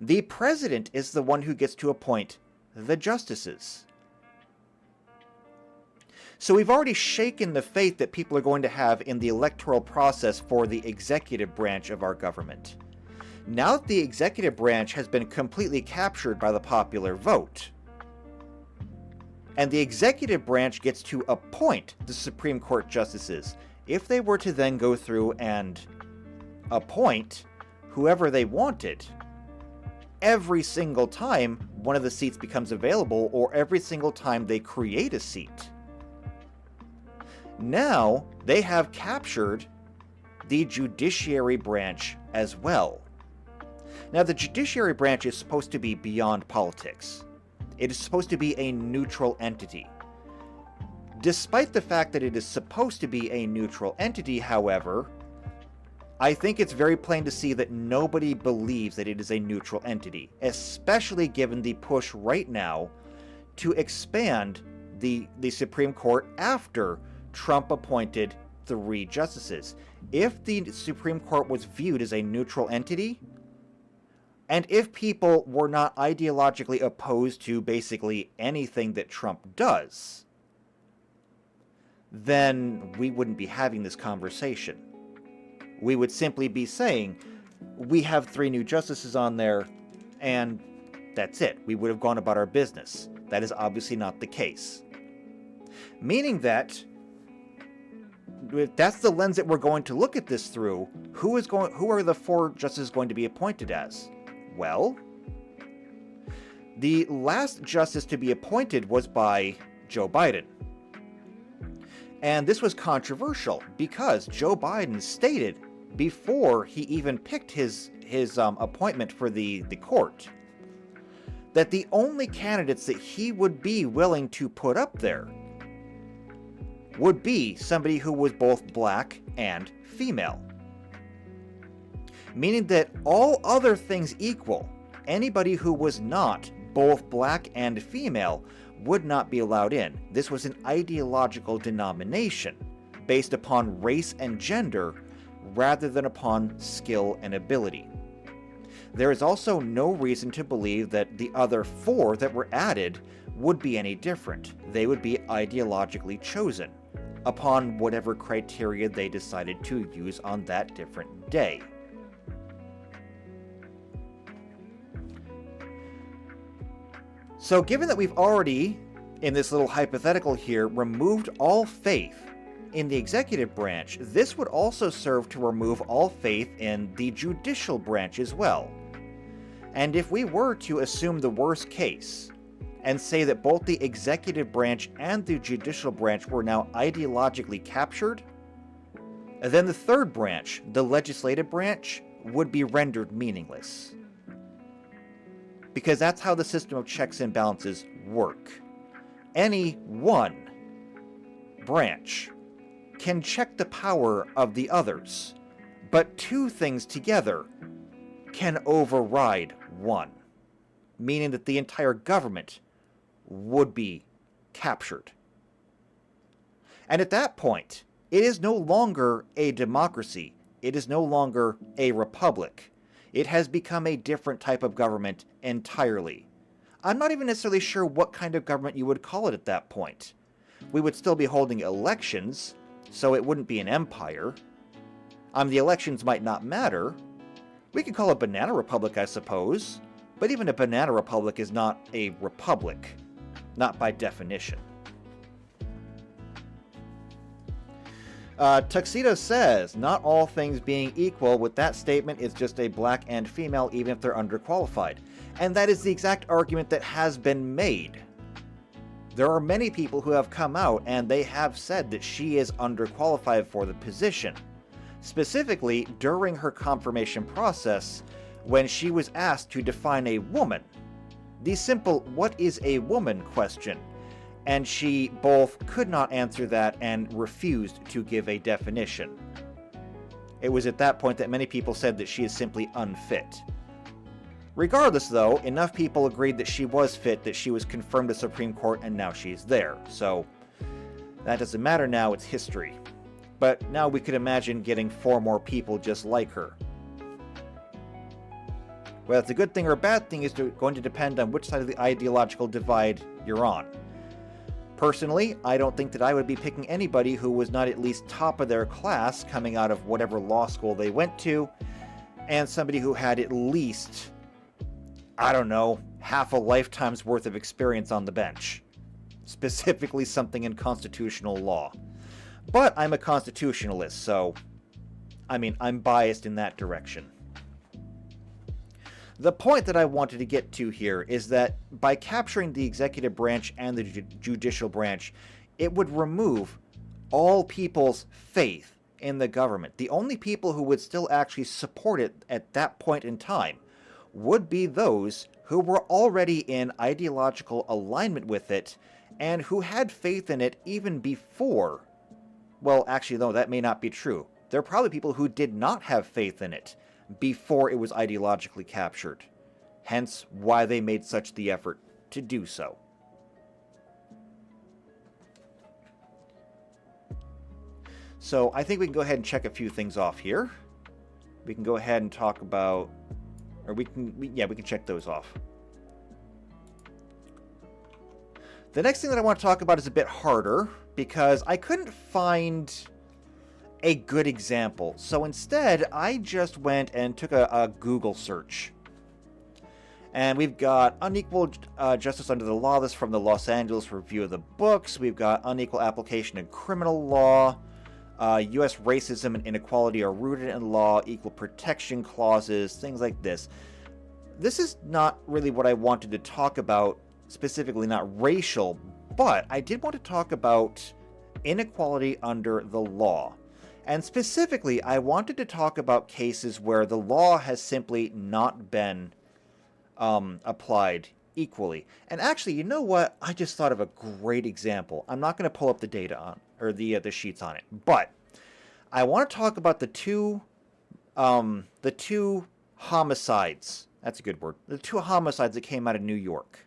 The president is the one who gets to appoint the justices. So we've already shaken the faith that people are going to have in the electoral process for the executive branch of our government. Now that the executive branch has been completely captured by the popular vote, and the executive branch gets to appoint the Supreme Court justices, if they were to then go through and appoint whoever they wanted, every single time one of the seats becomes available, or every single time they create a seat, now they have captured the judiciary branch as well. Now, the judiciary branch is supposed to be beyond politics. It is supposed to be a neutral entity. Despite the fact that it is supposed to be a neutral entity, however, I think it's very plain to see that nobody believes that it is a neutral entity, especially given the push right now to expand the Supreme Court after Trump appointed 3 justices. If the Supreme Court was viewed as a neutral entity, and if people were not ideologically opposed to basically anything that Trump does, then we wouldn't be having this conversation. We would simply be saying, we have 3 new justices on there, and that's it. We would have gone about our business. That is obviously not the case. Meaning that, if that's the lens that we're going to look at this through, who are the 4 justices going to be appointed as? Well, the last justice to be appointed was by Joe Biden. And this was controversial because Joe Biden stated before he even picked his appointment for the court that the only candidates that he would be willing to put up there would be somebody who was both black and female. Meaning that all other things equal, anybody who was not both black and female would not be allowed in. This was an ideological denomination based upon race and gender rather than upon skill and ability. There is also no reason to believe that the other 4 that were added would be any different. They would be ideologically chosen upon whatever criteria they decided to use on that different day. So given that we've already, in this little hypothetical here, removed all faith in the executive branch, this would also serve to remove all faith in the judicial branch as well. And if we were to assume the worst case, and say that both the executive branch and the judicial branch were now ideologically captured, then the third branch, the legislative branch, would be rendered meaningless. Because that's how the system of checks and balances work. Any one branch can check the power of the others, but two things together can override one, meaning that the entire government would be captured. And at that point, it is no longer a democracy. It is no longer a republic. It has become a different type of government entirely. I'm not even necessarily sure what kind of government you would call it at that point. We would still be holding elections, so it wouldn't be an empire. The elections might not matter. We could call it a banana republic, I suppose. But even a banana republic is not a republic. Not by definition. Tuxedo says, not all things being equal, with that statement it's just a black and female even if they're underqualified. And that is the exact argument that has been made. There are many people who have come out and they have said that she is underqualified for the position. Specifically, during her confirmation process, when she was asked to define a woman. The simple, what is a woman question? And she both could not answer that and refused to give a definition. It was at that point that many people said that she is simply unfit. Regardless, though, enough people agreed that she was fit, that she was confirmed to Supreme Court, and now she's there. So, that doesn't matter now, it's history. But now we could imagine getting 4 more people just like her. Whether it's a good thing or a bad thing is going to depend on which side of the ideological divide you're on. Personally, I don't think that I would be picking anybody who was not at least top of their class coming out of whatever law school they went to, and somebody who had at least, I don't know, half a lifetime's worth of experience on the bench. Specifically something in constitutional law. But I'm a constitutionalist, so, I'm biased in that direction. The point that I wanted to get to here is that by capturing the executive branch and the judicial branch, it would remove all people's faith in the government. The only people who would still actually support it at that point in time would be those who were already in ideological alignment with it and who had faith in it even before. Well, actually, no, that may not be true. There are probably people who did not have faith in it before it was ideologically captured. Hence, why they made such the effort to do so. So, I think we can go ahead and check a few things off here. We can go ahead and talk about, or we can check those off. The next thing that I want to talk about is a bit harder, because I couldn't find a good example. So instead, I just went and took a Google search. And we've got unequal justice under the law. This from the Los Angeles Review of the Books. We've got unequal application in criminal law. U.S. racism and inequality are rooted in law. Equal protection clauses. Things like this. This is not really what I wanted to talk about, specifically not racial. But I did want to talk about inequality under the law. And specifically, I wanted to talk about cases where the law has simply not been applied equally. And actually, you know what? I just thought of a great example. I'm not going to pull up the data on, or the sheets on it, but I want to talk about the two homicides. That's a good word. The 2 homicides that came out of New York.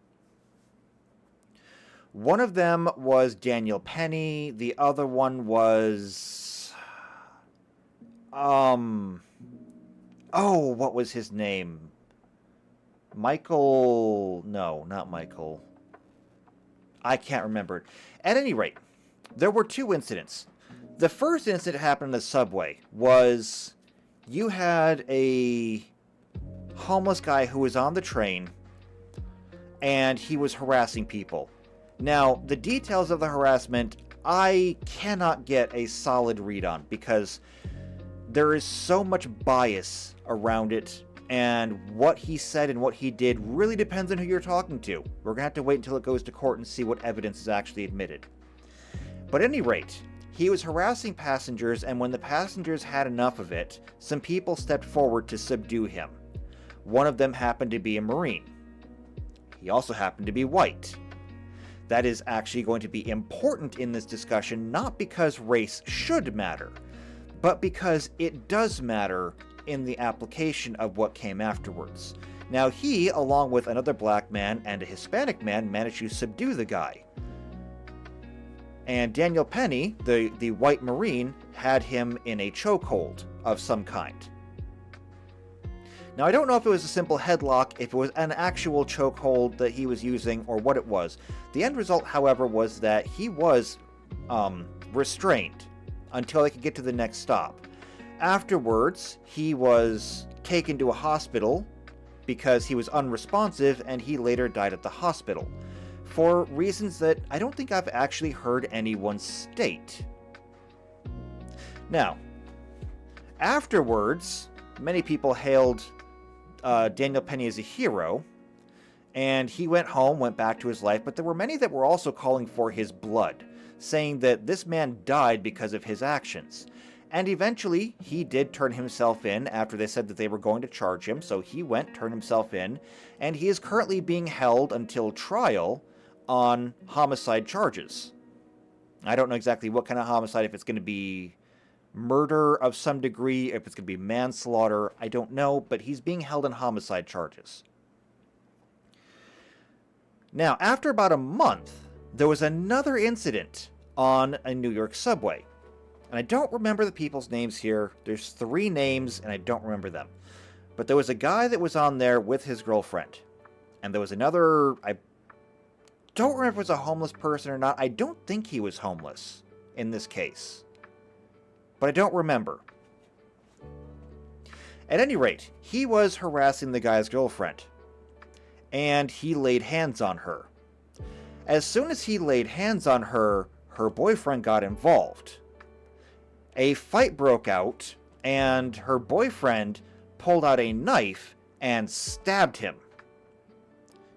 One of them was Daniel Penny. The other one was what was his name? Michael... No, not Michael. I can't remember it. At any rate, there were 2 incidents. The first incident happened in the subway was you had a homeless guy who was on the train, and he was harassing people. Now, the details of the harassment, I cannot get a solid read on, because there is so much bias around it, and what he said and what he did really depends on who you're talking to. We're going to have to wait until it goes to court and see what evidence is actually admitted. But at any rate, he was harassing passengers, and when the passengers had enough of it, some people stepped forward to subdue him. One of them happened to be a Marine. He also happened to be white. That is actually going to be important in this discussion, not because race should matter, but because it does matter in the application of what came afterwards. Now, he, along with another black man and a Hispanic man, managed to subdue the guy. And Daniel Penny, the white Marine, had him in a chokehold of some kind. Now, I don't know if it was a simple headlock, if it was an actual chokehold that he was using, or what it was. The end result, however, was that he was restrained until they could get to the next stop. Afterwards, he was taken to a hospital because he was unresponsive, and he later died at the hospital, for reasons that I don't think I've actually heard anyone state. Now, afterwards, many people hailed Daniel Penny as a hero, and he went home, went back to his life, but there were many that were also calling for his blood, saying that this man died because of his actions. And eventually, he did turn himself in after they said that they were going to charge him, so he went, turned himself in, and he is currently being held until trial on homicide charges. I don't know exactly what kind of homicide, if it's going to be murder of some degree, if it's going to be manslaughter, I don't know, but he's being held on homicide charges. Now, after about a month, there was another incident on a New York subway. And I don't remember the people's names here. There's 3 names, and I don't remember them. But there was a guy that was on there with his girlfriend. And there was another, I don't remember if it was a homeless person or not. I don't think he was homeless in this case, but I don't remember. At any rate, he was harassing the guy's girlfriend, and he laid hands on her. As soon as he laid hands on her, her boyfriend got involved. A fight broke out, and her boyfriend pulled out a knife and stabbed him.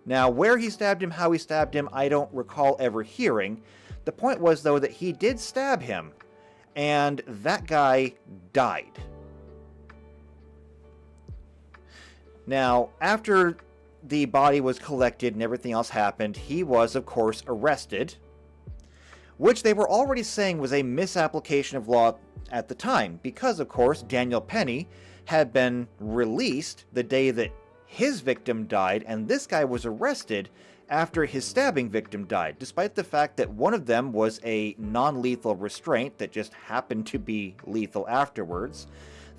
Now, where he stabbed him, how he stabbed him, I don't recall ever hearing. The point was, though, that he did stab him, and that guy died. Now, after the body was collected and everything else happened, he was, of course, arrested, which they were already saying was a misapplication of law at the time, because, of course, Daniel Penny had been released the day that his victim died, and this guy was arrested after his stabbing victim died, despite the fact that one of them was a non-lethal restraint that just happened to be lethal afterwards.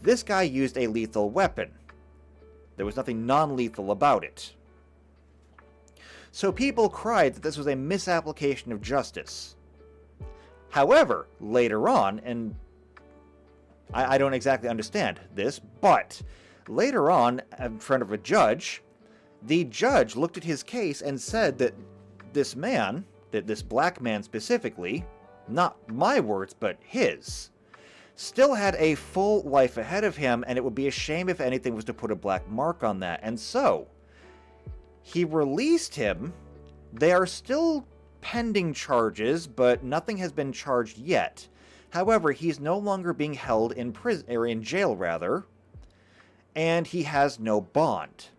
This guy used a lethal weapon. There was nothing non-lethal about it. So people cried that this was a misapplication of justice. However, later on, and I don't exactly understand this, but later on, in front of a judge, the judge looked at his case and said that this man, that this black man specifically, not my words, but his, still had a full life ahead of him, and it would be a shame if anything was to put a black mark on that. And so, he released him. They are still pending charges, but nothing has been charged yet. However, he's no longer being held in prison, or in jail rather, and he has no bond.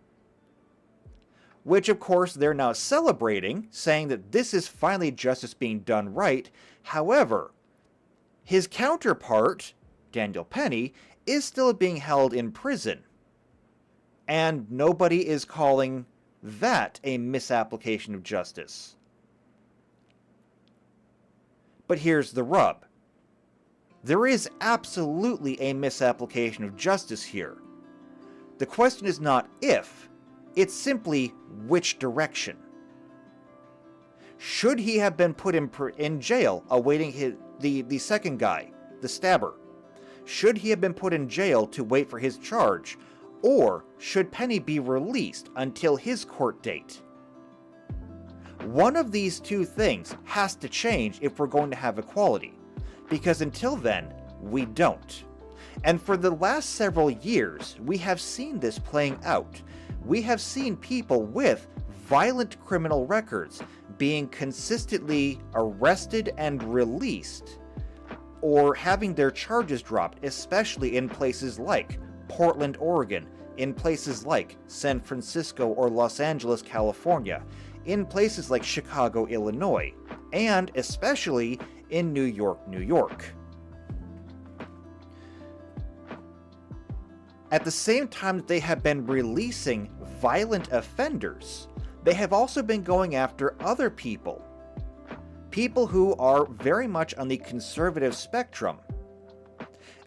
Which, of course, they're now celebrating, saying that this is finally justice being done right. However, his counterpart, Daniel Penny, is still being held in prison. And nobody is calling that a misapplication of justice. But here's the rub. There is absolutely a misapplication of justice here. The question is not if, it's simply which direction. Should he have been put in jail awaiting the second guy, the stabber? Should he have been put in jail to wait for his charge? Or should Penny be released until his court date? One of these two things has to change if we're going to have equality, because until then, we don't. And for the last several years, we have seen this playing out. We have seen people with violent criminal records being consistently arrested and released, or having their charges dropped, especially in places like Portland, Oregon, in places like San Francisco or Los Angeles, California, in places like Chicago, Illinois, and especially in New York, New York. At the same time that they have been releasing violent offenders, they have also been going after other people. People who are very much on the conservative spectrum.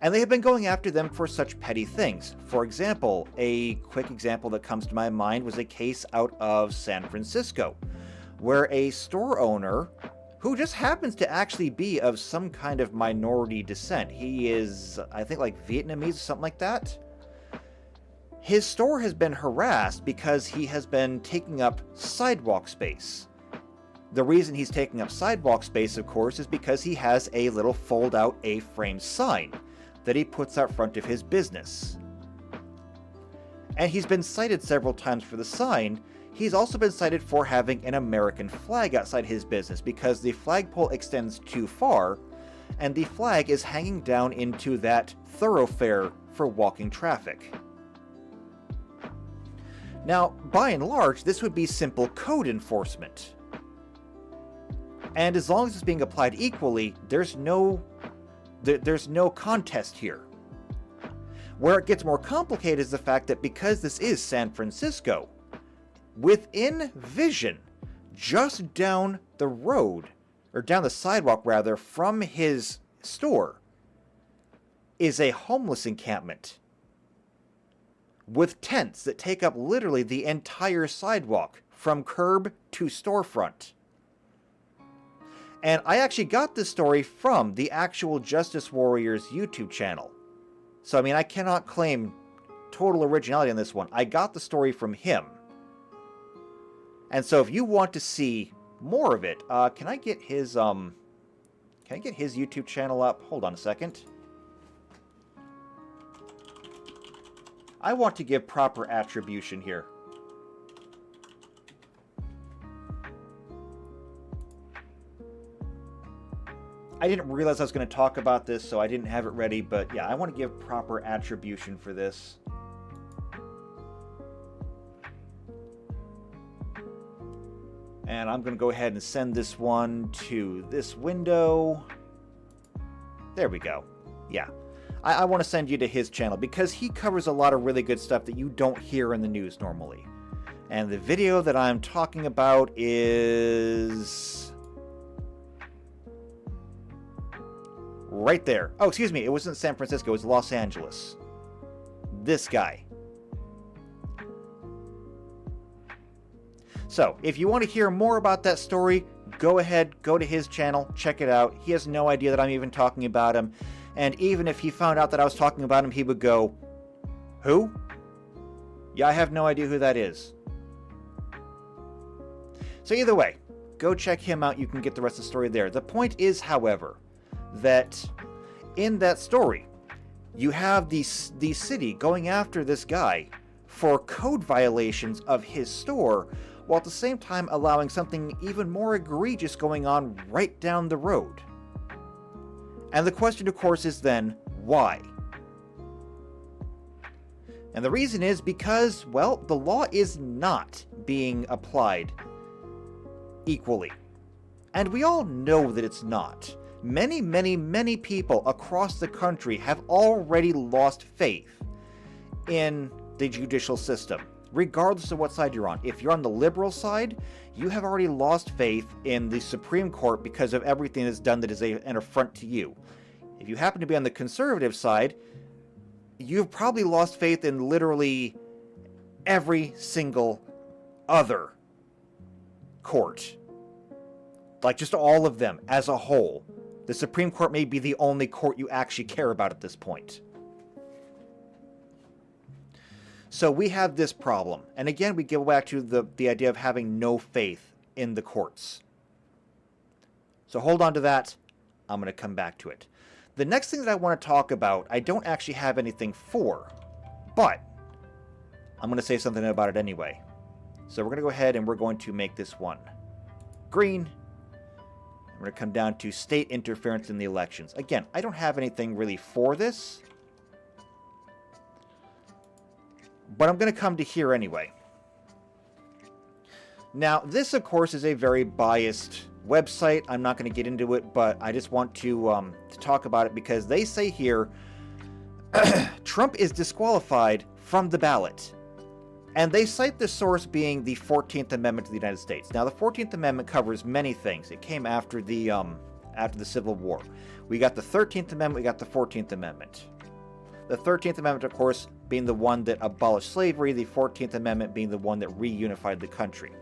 And they have been going after them for such petty things. For example, a quick example that comes to my mind was a case out of San Francisco, where a store owner, who just happens to actually be of some kind of minority descent, he is, I think, like Vietnamese or something like that. His store has been harassed because he has been taking up sidewalk space. The reason he's taking up sidewalk space, of course, is because he has a little fold-out A-frame sign that he puts out front of his business. And he's been cited several times for the sign. He's also been cited for having an American flag outside his business because the flagpole extends too far, and the flag is hanging down into that thoroughfare for walking traffic. Now, by and large, this would be simple code enforcement. And as long as it's being applied equally, there's no contest here. Where it gets more complicated is the fact that because this is San Francisco, within vision, just down the road, or down the sidewalk rather, from his store, is a homeless encampment with tents that take up literally the entire sidewalk from curb to storefront. And I actually got this story from the actual Justice Warriors YouTube channel. So, I mean, I cannot claim total originality on this one. I got the story from him. And so if you want to see more of it, can I get his YouTube channel up? Hold on a second. I want to give proper attribution here. I didn't realize I was going to talk about this, so I didn't have it ready, but yeah, I want to give proper attribution for this. And I'm going to go ahead and send this one to this window. There we go. Yeah. I want to send you to his channel because he covers a lot of really good stuff that you don't hear in the news normally. And the video that I'm talking about is right there. Oh, excuse me. It wasn't San Francisco. It was Los Angeles. This guy. So, if you want to hear more about that story, go ahead, go to his channel, check it out. He has no idea that I'm even talking about him. And even if he found out that I was talking about him, he would go, "Who? Yeah, I have no idea who that is." So either way, go check him out. You can get the rest of the story there. The point is, however, that in that story, you have the city going after this guy for code violations of his store, while at the same time allowing something even more egregious going on right down the road. And the question, of course, is then, why? And the reason is because, well, the law is not being applied equally. And we all know that it's not. Many, many, many people across the country have already lost faith in the judicial system, regardless of what side you're on. If you're on the liberal side, you have already lost faith in the Supreme Court because of everything that's done that is an affront to you. If you happen to be on the conservative side, you've probably lost faith in literally every single other court. Like, just all of them as a whole. The Supreme Court may be the only court you actually care about at this point. So we have this problem. And again, we go back to the idea of having no faith in the courts. So hold on to that. I'm going to come back to it. The next thing that I want to talk about, I don't actually have anything for, but I'm going to say something about it anyway. So we're going to go ahead and we're going to make this one green. We're going to come down to state interference in the elections. Again, I don't have anything really for this, but I'm going to come to here anyway. Now, this, of course, is a very biased website. I'm not going to get into it, but I just want to talk about it because they say here Trump is disqualified from the ballot. And they cite the source being the 14th Amendment to the United States. Now, the 14th Amendment covers many things. It came after the Civil War. We got the 13th Amendment, we got the 14th Amendment. The 13th Amendment, of course, being the one that abolished slavery, the 14th Amendment being the one that reunified the country.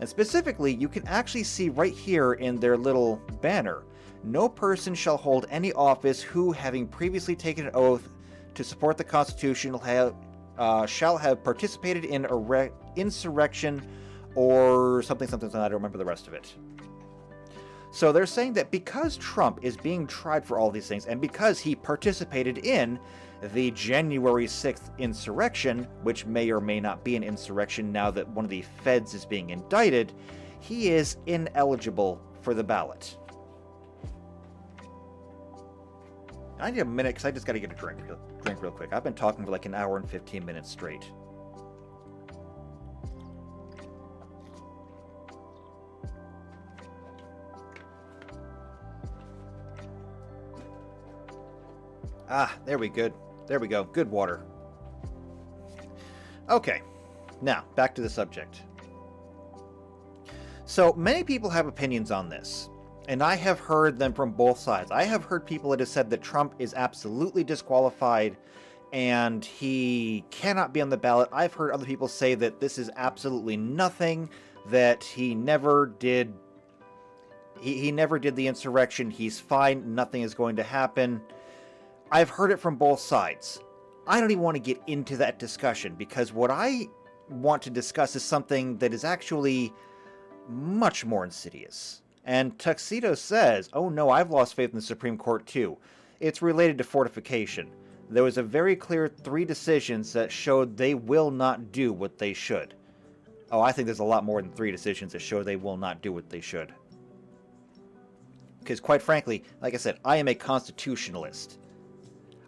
And specifically, you can actually see right here in their little banner, no person shall hold any office who, having previously taken an oath to support the Constitution, shall have participated in insurrection or something, I don't remember the rest of it. So they're saying that because Trump is being tried for all these things, and because he participated in the January 6th insurrection, which may or may not be an insurrection now that one of the feds is being indicted, he is ineligible for the ballot. I need a minute because I just got to get a drink real quick. I've been talking for like an hour and 15 minutes straight. Ah, there we go. Good water. Okay, now back to the subject. So many people have opinions on this. And I have heard them from both sides. I have heard people that have said that Trump is absolutely disqualified and he cannot be on the ballot. I've heard other people say that this is absolutely nothing, that he never did he never did the insurrection. He's fine. Nothing is going to happen. I've heard it from both sides. I don't even want to get into that discussion because what I want to discuss is something that is actually much more insidious. And Tuxedo says, oh no, I've lost faith in the Supreme Court too. It's related to fortification. There was a very clear 3 decisions that showed they will not do what they should. Oh, I think there's a lot more than 3 decisions that show they will not do what they should. Because quite frankly, like I said, I am a constitutionalist.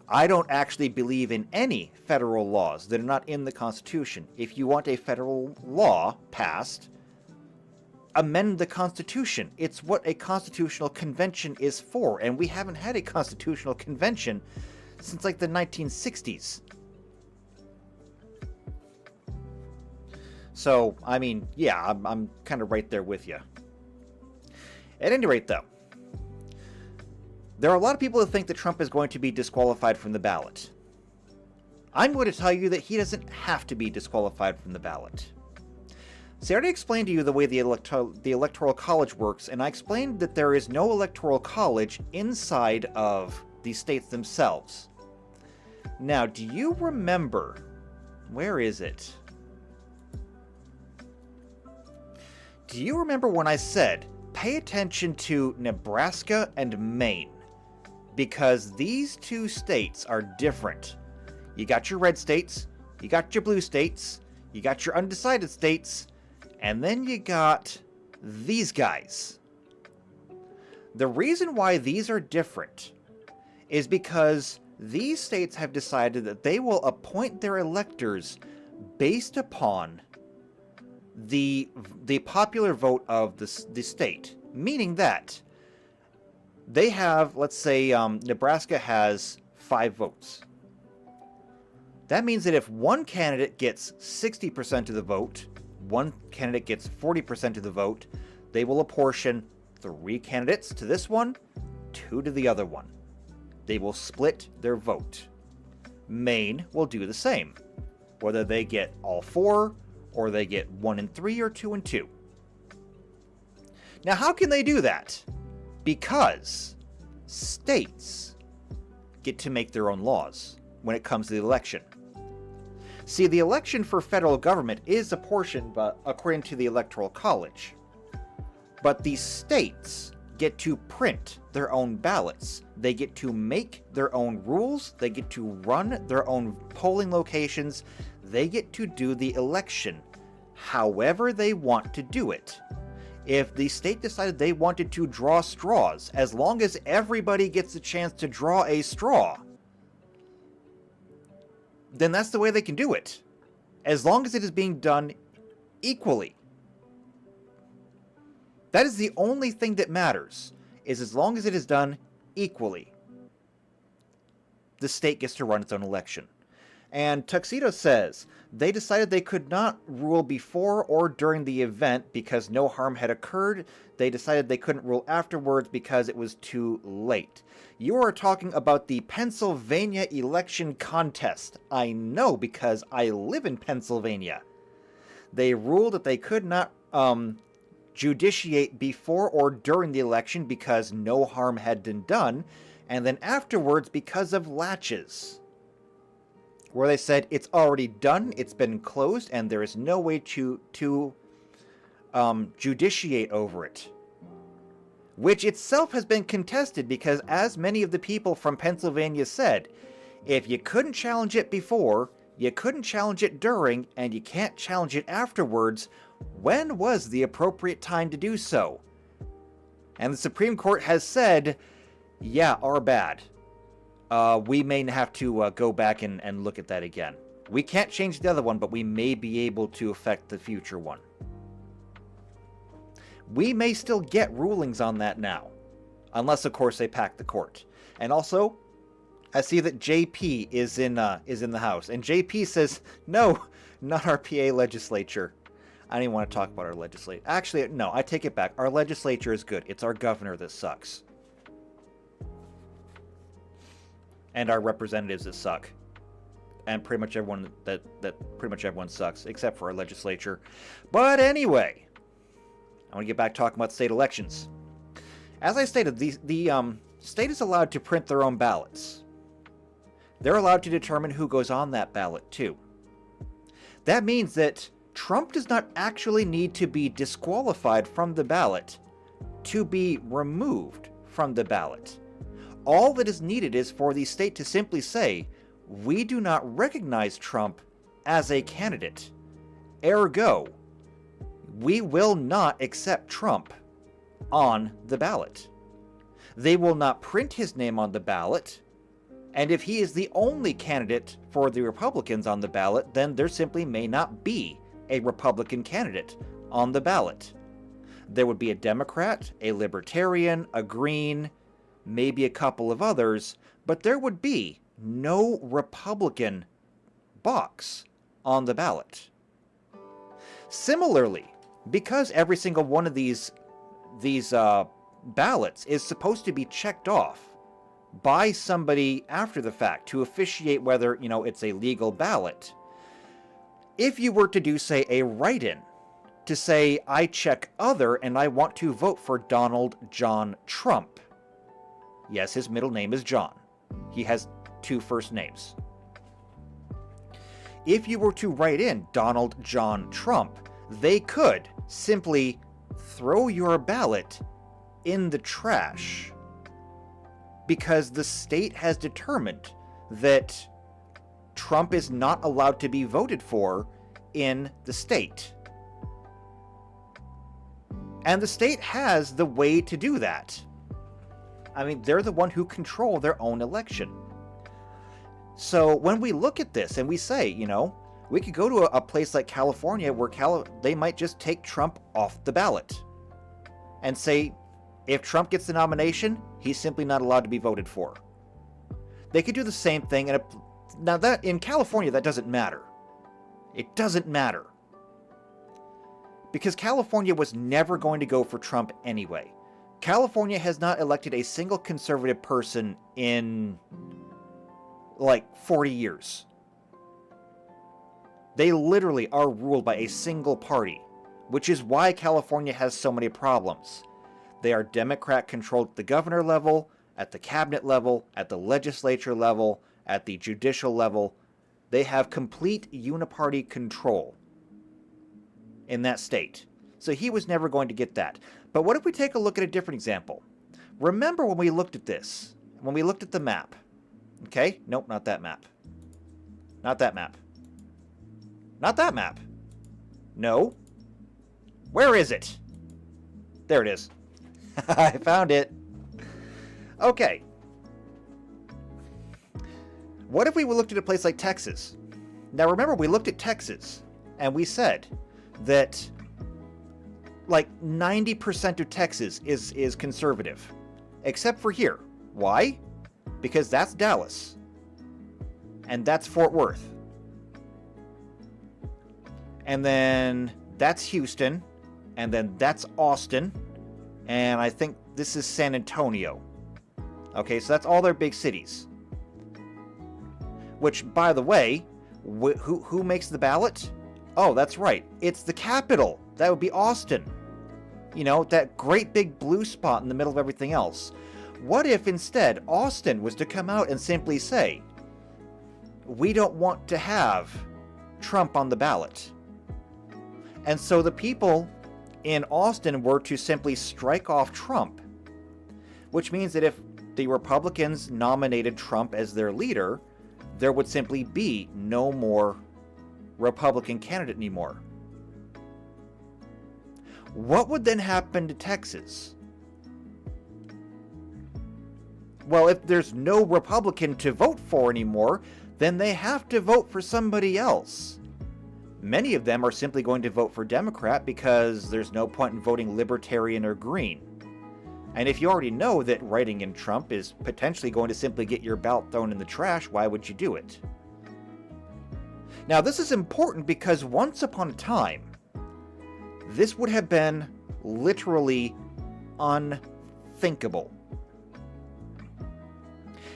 I don't actually believe in any federal laws that are not in the Constitution. If you want a federal law passed, amend the Constitution. It's what a constitutional convention is for, and we haven't had a constitutional convention since like the 1960s. So, I mean, yeah, I'm kind of right there with you. At any rate, though, there are a lot of people who think that Trump is going to be disqualified from the ballot. I'm going to tell you that he doesn't have to be disqualified from the ballot. See, I already explained to you the way the Electoral College works, and I explained that there is no Electoral College inside of the states themselves. Now, do you remember... Where is it? Do you remember when I said, pay attention to Nebraska and Maine? Because these 2 states are different. You got your red states, you got your blue states, you got your undecided states, and then you got these guys. The reason why these are different is because these states have decided that they will appoint their electors based upon the popular vote of the state. Meaning that they have, let's say, Nebraska has 5 votes. That means that if one candidate gets 60% of the vote, one candidate gets 40% of the vote, they will apportion 3 candidates to this one, 2 to the other one. They will split their vote. Maine will do the same, whether they get all 4, or they get 1 and 3, or 2 and 2. Now, how can they do that? Because states get to make their own laws when it comes to the election. See, the election for federal government is apportioned according to the Electoral College. But the states get to print their own ballots. They get to make their own rules. They get to run their own polling locations. They get to do the election however they want to do it. If the state decided they wanted to draw straws, as long as everybody gets a chance to draw a straw, then that's the way they can do it. As long as it is being done equally. That is the only thing that matters, is as long as it is done equally. The state gets to run its own election. And Tuxedo says, they decided they could not rule before or during the event because no harm had occurred. They decided they couldn't rule afterwards because it was too late. You are talking about the Pennsylvania election contest. I know because I live in Pennsylvania. They ruled that they could not judiciate before or during the election because no harm had been done, and then afterwards because of laches, where they said it's already done, it's been closed, and there is no way to judiciate over it. Which itself has been contested because, as many of the people from Pennsylvania said, if you couldn't challenge it before, you couldn't challenge it during, and you can't challenge it afterwards, when was the appropriate time to do so? And the Supreme Court has said, yeah, our bad. We may have to go back and look at that again. We can't change the other one, but we may be able to affect the future one. We may still get rulings on that now. Unless, of course, they pack the court. And also, I see that JP is in the house. And JP says, no, not our PA legislature. I don't even want to talk about our legislature. Actually, no, I take it back. Our legislature is good. It's our governor that sucks. And our representatives that suck. And pretty much everyone pretty much everyone sucks, except for our legislature. But anyway, I want to get back talking about state elections. As I stated, the state is allowed to print their own ballots. They're allowed to determine who goes on that ballot, too. That means that Trump does not actually need to be disqualified from the ballot to be removed from the ballot. All that is needed is for the state to simply say, we do not recognize Trump as a candidate. Ergo, we will not accept Trump on the ballot. They will not print his name on the ballot, and if he is the only candidate for the Republicans on the ballot, then there simply may not be a Republican candidate on the ballot. There would be a Democrat, a Libertarian, a Green, maybe a couple of others, but there would be no Republican box on the ballot. Similarly, because every single one of these ballots is supposed to be checked off by somebody after the fact to officiate whether, it's a legal ballot. If you were to do, say, a write-in to say, I check other and I want to vote for Donald John Trump. Yes, his middle name is John. He has 2 first names. If you were to write in Donald John Trump, they could simply throw your ballot in the trash because the state has determined that Trump is not allowed to be voted for in the state. And the state has the way to do that. I mean, they're the one who control their own election. So when we look at this and we say, we could go to a place like California where they might just take Trump off the ballot and say, if Trump gets the nomination, he's simply not allowed to be voted for. They could do the same thing. Now that in California, that doesn't matter. It doesn't matter. Because California was never going to go for Trump anyway. California has not elected a single conservative person in, 40 years. They literally are ruled by a single party, which is why California has so many problems. They are Democrat-controlled at the governor level, at the cabinet level, at the legislature level, at the judicial level. They have complete uniparty control in that state. So he was never going to get that. But what if we take a look at a different example? Remember when we looked at this, when we looked at the map. Okay? Nope, not that map. Not that map. Not that map. No. Where is it? There it is. I found it. Okay. What if we looked at a place like Texas? Now remember, we looked at Texas, and we said that like 90% of Texas is conservative. Except for here. Why? Because that's Dallas. And that's Fort Worth. And then that's Houston. And then that's Austin. And I think this is San Antonio. Okay, so that's all their big cities. Which, by the way, who makes the ballot? Oh, that's right. It's the capital. That would be Austin. You know, that great big blue spot in the middle of everything else. What if instead Austin was to come out and simply say, we don't want to have Trump on the ballot. And so the people in Austin were to simply strike off Trump. Which means that if the Republicans nominated Trump as their leader, there would simply be no more Republican candidate anymore. What would then happen to Texas? Well, if there's no Republican to vote for anymore, then they have to vote for somebody else. Many of them are simply going to vote for Democrat because there's no point in voting Libertarian or Green. And if you already know that writing in Trump is potentially going to simply get your ballot thrown in the trash, why would you do it? Now, this is important because once upon a time, this would have been literally unthinkable.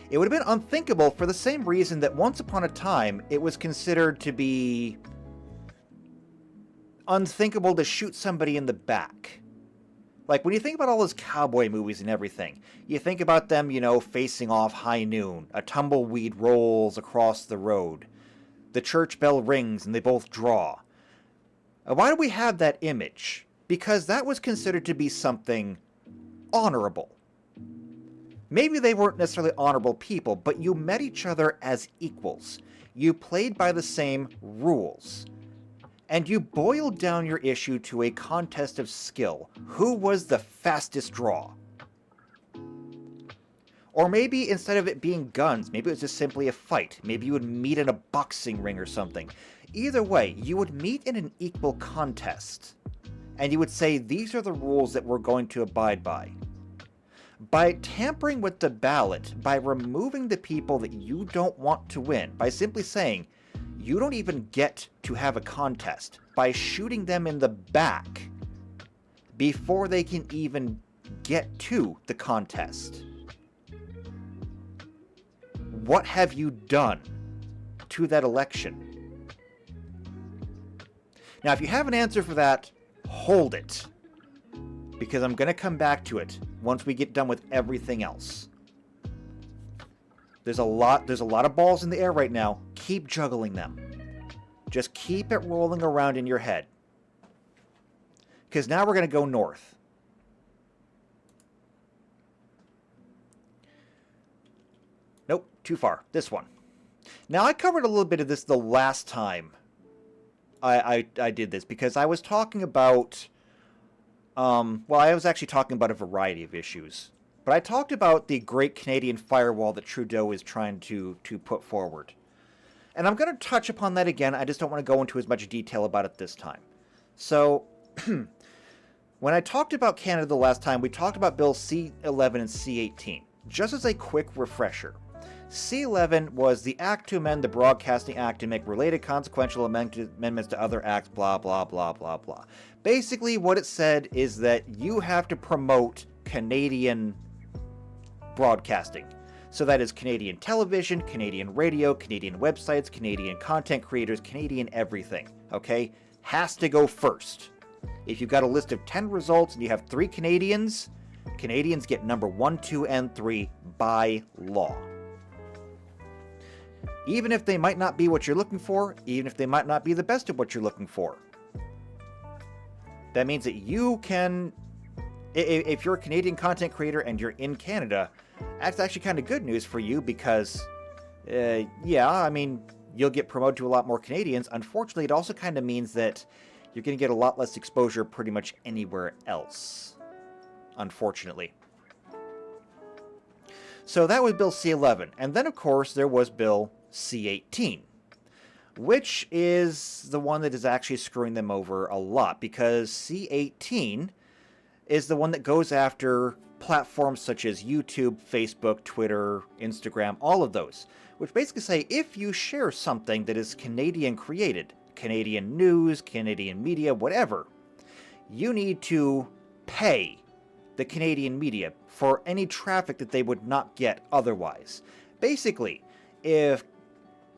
It would have been unthinkable for the same reason that once upon a time it was considered to be unthinkable to shoot somebody in the back. Like, when you think about all those cowboy movies and everything, you think about them, you know, facing off high noon, a tumbleweed rolls across the road, the church bell rings and they both draw. Why do we have that image? Because that was considered to be something honorable. Maybe they weren't necessarily honorable people, but you met each other as equals. You played by the same rules. And you boiled down your issue to a contest of skill. Who was the fastest draw? Or maybe instead of it being guns, maybe it was just simply a fight. Maybe you would meet in a boxing ring or something. Either way, you would meet in an equal contest. And you would say, these are the rules that we're going to abide by. By tampering with the ballot, by removing the people that you don't want to win, by simply saying, you don't even get to have a contest, by shooting them in the back before they can even get to the contest. What have you done to that election? Now, if you have an answer for that, hold it. Because I'm going to come back to it once we get done with everything else. There's a lot of balls in the air right now. Keep juggling them. Just keep it rolling around in your head. Because now we're going to go north. Nope, too far. This one. Now, I covered a little bit of this the last time I did this, because I was talking about... well, I was actually talking about a variety of issues. But I talked about the Great Canadian Firewall that Trudeau is trying to put forward. And I'm going to touch upon that again. I just don't want to go into as much detail about it this time. So, when I talked about Canada the last time, we talked about Bill C-11 and C-18. Just as a quick refresher, C-11 was the act to amend the Broadcasting Act to make related consequential amendments to other acts, blah, blah, blah, blah, blah. Basically, what it said is that you have to promote Canadian broadcasting. So that is Canadian television, Canadian radio, Canadian websites, Canadian content creators, Canadian everything, okay? Has to go first. If you've got a list of 10 results and you have 3 Canadians, Canadians get number 1, 2, and 3 by law. Even if they might not be what you're looking for, even if they might not be the best at what you're looking for. That means that you can, if you're a Canadian content creator and you're in Canada, that's actually kind of good news for you because, yeah, I mean, you'll get promoted to a lot more Canadians. Unfortunately, it also kind of means that you're going to get a lot less exposure pretty much anywhere else, unfortunately. So that was Bill C-11. And then, of course, there was Bill C-18, which is the one that is actually screwing them over a lot, because C-18 is the one that goes after platforms such as YouTube, Facebook, Twitter, Instagram, all of those, which basically say if you share something that is Canadian created, Canadian news, Canadian media, whatever, you need to pay the Canadian media for any traffic that they would not get otherwise. Basically, if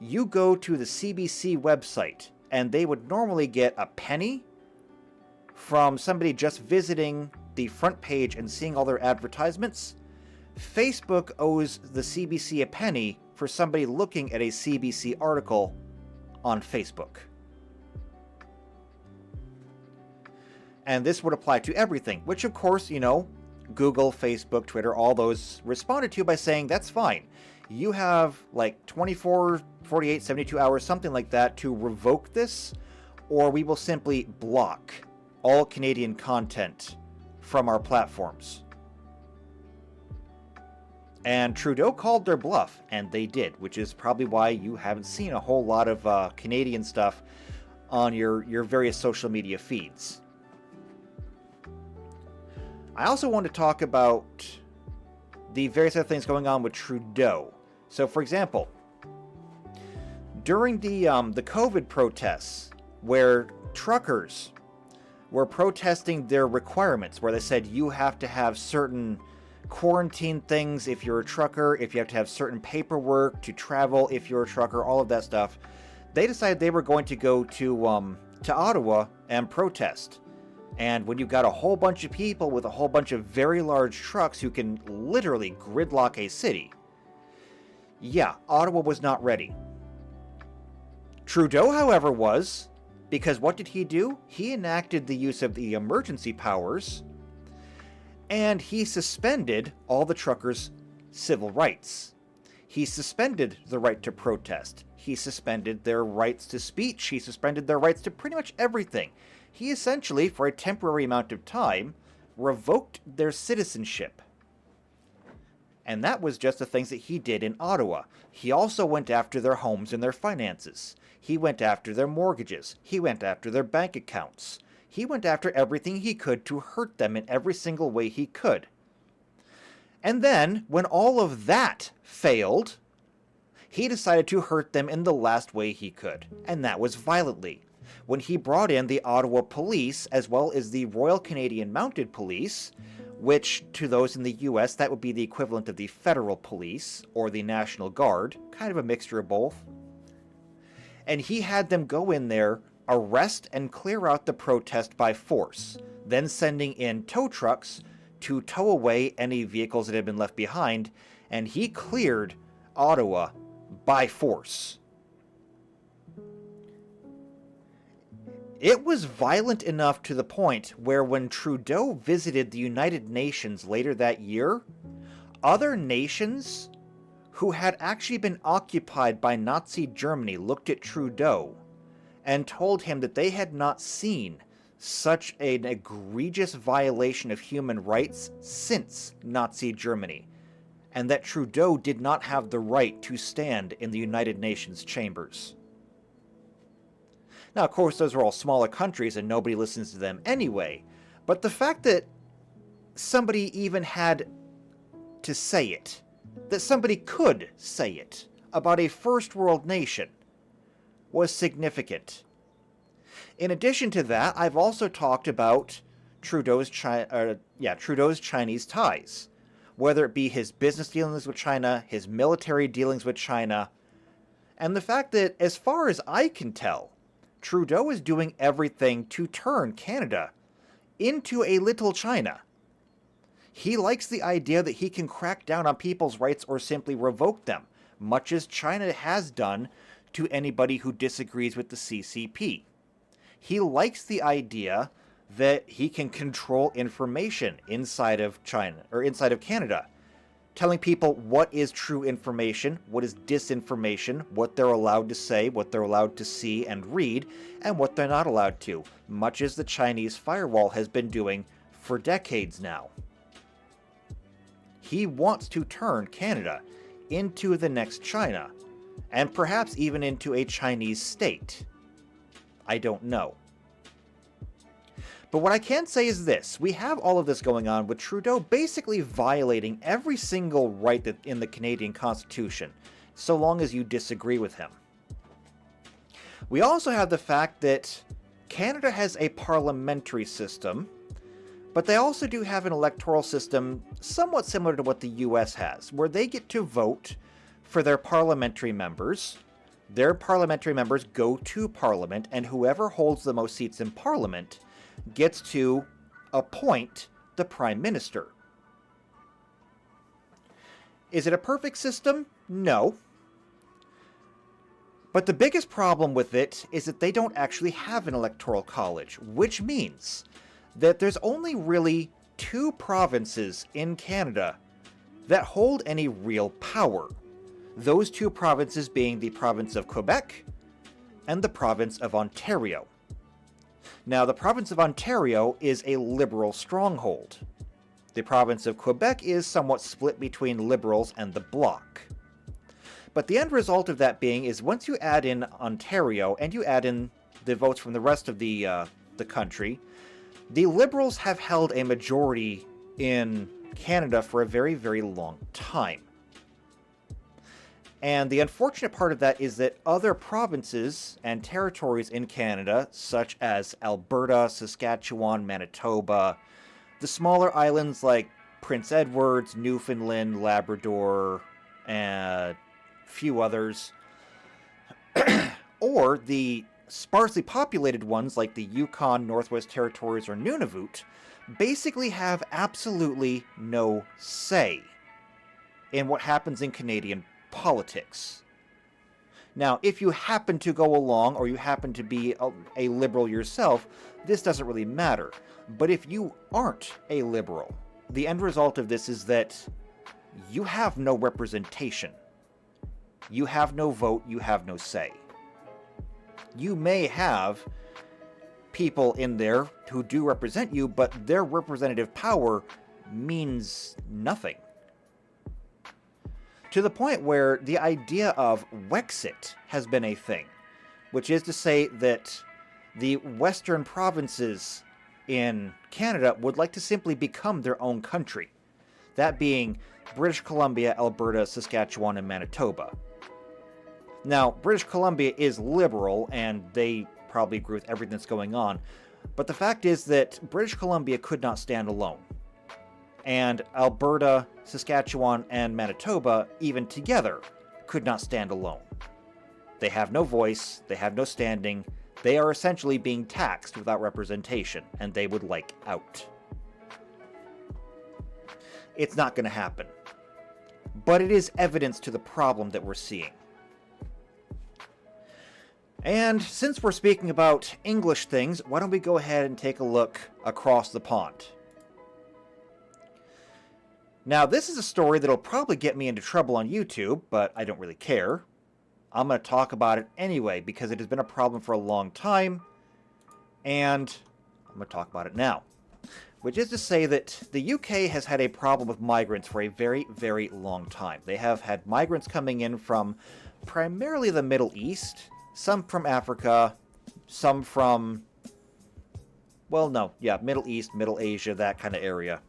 you go to the CBC website and they would normally get a penny from somebody just visiting the front page and seeing all their advertisements, Facebook owes the CBC a penny for somebody looking at a CBC article on Facebook. And this would apply to everything, which of course, you know, Google, Facebook, Twitter, all those responded to by saying, that's fine. You have like 24, 48, 72 hours, something like that, to revoke this, or we will simply block all Canadian content from our platforms. And Trudeau called their bluff, and they did, which is probably why you haven't seen a whole lot of Canadian stuff on your various social media feeds. I also want to talk about the various other things going on with Trudeau. So, for example, during the COVID protests, where truckers were protesting their requirements, where they said you have to have certain quarantine things if you're a trucker, if you have to have certain paperwork to travel if you're a trucker, all of that stuff, they decided they were going to go to Ottawa and protest. And when you've got a whole bunch of people with a whole bunch of very large trucks who can literally gridlock a city, yeah, Ottawa was not ready. Trudeau, however, was, because what did he do? He enacted the use of the emergency powers, and he suspended all the truckers' civil rights. He suspended the right to protest. He suspended their rights to speech. He suspended their rights to pretty much everything. He essentially, for a temporary amount of time, revoked their citizenship. And that was just the things that he did in Ottawa. He also went after their homes and their finances. He went after their mortgages. He went after their bank accounts. He went after everything he could to hurt them in every single way he could. And then, when all of that failed, he decided to hurt them in the last way he could, and that was violently. When he brought in the Ottawa Police, as well as the Royal Canadian Mounted Police, which, to those in the US, that would be the equivalent of the Federal Police, or the National Guard, kind of a mixture of both. And he had them go in there, arrest and clear out the protest by force, then sending in tow trucks to tow away any vehicles that had been left behind, and he cleared Ottawa by force. It was violent enough to the point where when Trudeau visited the United Nations later that year, other nations who had actually been occupied by Nazi Germany looked at Trudeau and told him that they had not seen such an egregious violation of human rights since Nazi Germany, and that Trudeau did not have the right to stand in the United Nations chambers. Now, of course, those are all smaller countries and nobody listens to them anyway, but the fact that somebody even had to say it, that somebody could say it about a first world nation, was significant. In addition to that, I've also talked about Trudeau's Chinese ties, whether it be his business dealings with China, his military dealings with China, and the fact that, as far as I can tell, Trudeau is doing everything to turn Canada into a little China. He likes the idea that he can crack down on people's rights or simply revoke them, much as China has done to anybody who disagrees with the CCP. He likes the idea that he can control information inside of China or inside of Canada, telling people what is true information, what is disinformation, what they're allowed to say, what they're allowed to see and read, and what they're not allowed to, much as the Chinese firewall has been doing for decades now. He wants to turn Canada into the next China, and perhaps even into a Chinese state. I don't know. But what I can say is this: we have all of this going on with Trudeau basically violating every single right that in the Canadian Constitution, so long as you disagree with him. We also have the fact that Canada has a parliamentary system, but they also do have an electoral system somewhat similar to what the US has, where they get to vote for their parliamentary members. Their parliamentary members go to Parliament, and whoever holds the most seats in Parliament gets to appoint the Prime Minister. Is it a perfect system? No. But the biggest problem with it is that they don't actually have an electoral college, which means that there's only really 2 provinces in Canada that hold any real power. Those 2 provinces being the province of Quebec and the province of Ontario. Now, the province of Ontario is a Liberal stronghold. The province of Quebec is somewhat split between Liberals and the Bloc. But the end result of that being is once you add in Ontario and you add in the votes from the rest of the country, the Liberals have held a majority in Canada for a very, very long time. And the unfortunate part of that is that other provinces and territories in Canada, such as Alberta, Saskatchewan, Manitoba, the smaller islands like Prince Edward's, Newfoundland, Labrador, and a few others, or the sparsely populated ones like the Yukon, Northwest Territories, or Nunavut, basically have absolutely no say in what happens in Canadian politics. Now, if you happen to go along or you happen to be a liberal yourself, this doesn't really matter. But if you aren't a liberal, the end result of this is that you have no representation. You have no vote, you have no say. You may have people in there who do represent you, but their representative power means nothing. To the point where the idea of Wexit has been a thing, which is to say that the western provinces in Canada would like to simply become their own country. That being British Columbia, Alberta, Saskatchewan, and Manitoba. Now, British Columbia is liberal, and they probably agree with everything that's going on, but the fact is that British Columbia could not stand alone. And Alberta, Saskatchewan, and Manitoba, even together, could not stand alone. They have no voice, they have no standing, they are essentially being taxed without representation, and they would like out. It's not going to happen. But it is evidence to the problem that we're seeing. And since we're speaking about English things, why don't we go ahead and take a look across the pond. Now, this is a story that'll probably get me into trouble on YouTube, but I don't really care. I'm going to talk about it anyway, because it has been a problem for a long time, and I'm going to talk about it now. Which is to say that the UK has had a problem with migrants for a very, very long time. They have had migrants coming in from primarily the Middle East, some from Africa, some from, Middle East, Middle Asia, that kind of area.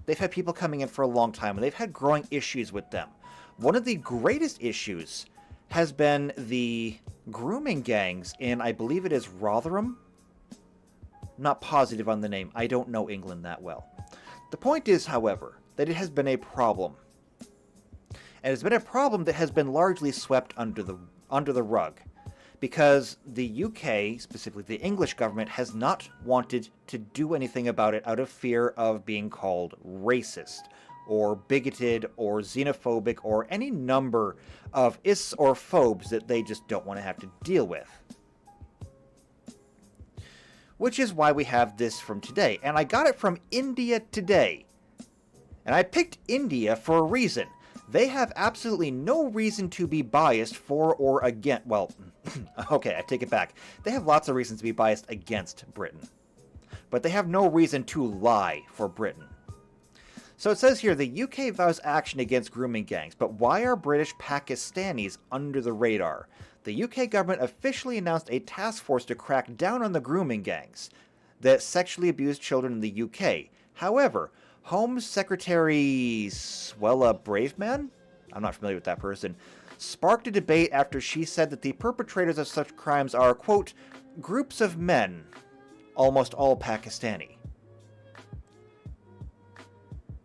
They've had people coming in for a long time, and they've had growing issues with them. One of the greatest issues has been the grooming gangs in, I believe it is Rotherham? Not positive on the name. I don't know England that well. The point is, however, that it has been a problem. And it's been a problem that has been largely swept under the rug. Because the UK, specifically the English government, has not wanted to do anything about it out of fear of being called racist, or bigoted, or xenophobic, or any number of ists or phobes that they just don't want to have to deal with. which is why we have this from today. And I got it from India Today. And I picked India for a reason. They have absolutely no reason to be biased for or against. Well, okay, I take it back. They have lots of reasons to be biased against Britain. But they have no reason to lie for Britain. So it says here, the UK vows action against grooming gangs, but why are British Pakistanis under the radar? The UK government officially announced a task force to crack down on the grooming gangs that sexually abuse children in the UK. However, Home Secretary Suella Braverman, I'm not familiar with that person, sparked a debate after she said that the perpetrators of such crimes are, quote, groups of men, almost all Pakistani.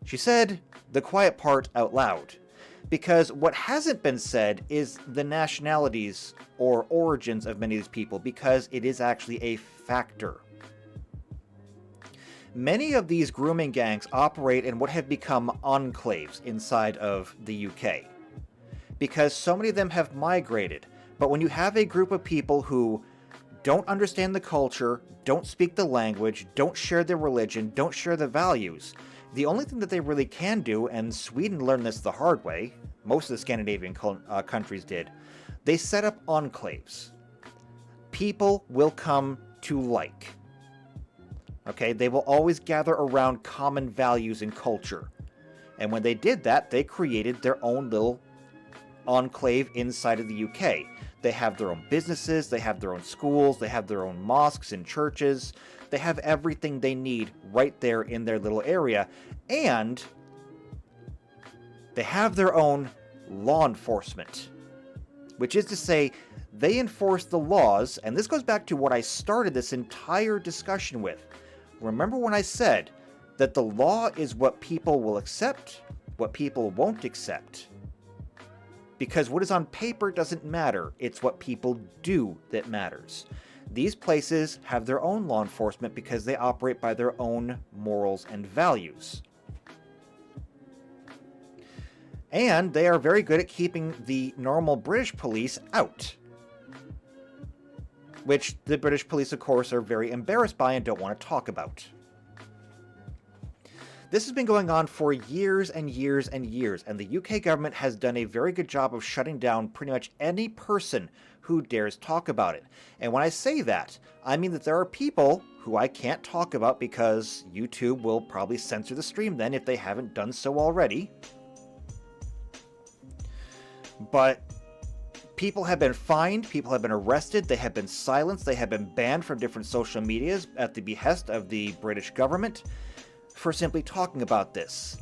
She said the quiet part out loud, because what hasn't been said is the nationalities or origins of many of these people, because it is actually a factor. Many of these grooming gangs operate in what have become enclaves inside of the UK, because so many of them have migrated. But when you have a group of people who don't understand the culture, don't speak the language, don't share their religion, don't share the values, the only thing that they really can do, and Sweden learned this the hard way, most of the Scandinavian countries did, they set up enclaves. People will come to like. Okay, they will always gather around common values and culture. And when they did that, they created their own little enclave inside of the UK. They have their own businesses, they have their own schools, they have their own mosques and churches. They have everything they need right there in their little area. And they have their own law enforcement. Which is to say, they enforce the laws, and this goes back to what I started this entire discussion with. Remember when I said that the law is what people will accept, what people won't accept? Because what is on paper doesn't matter, it's what people do that matters. These places have their own law enforcement because they operate by their own morals and values. And they are very good at keeping the normal British police out. Which the British police, of course, are very embarrassed by and don't want to talk about. This has been going on for years and years and years, and the UK government has done a very good job of shutting down pretty much any person who dares talk about it. And when I say that, I mean that there are people who I can't talk about because YouTube will probably censor the stream then if they haven't done so already. But people have been fined, people have been arrested, they have been silenced, they have been banned from different social medias at the behest of the British government for simply talking about this.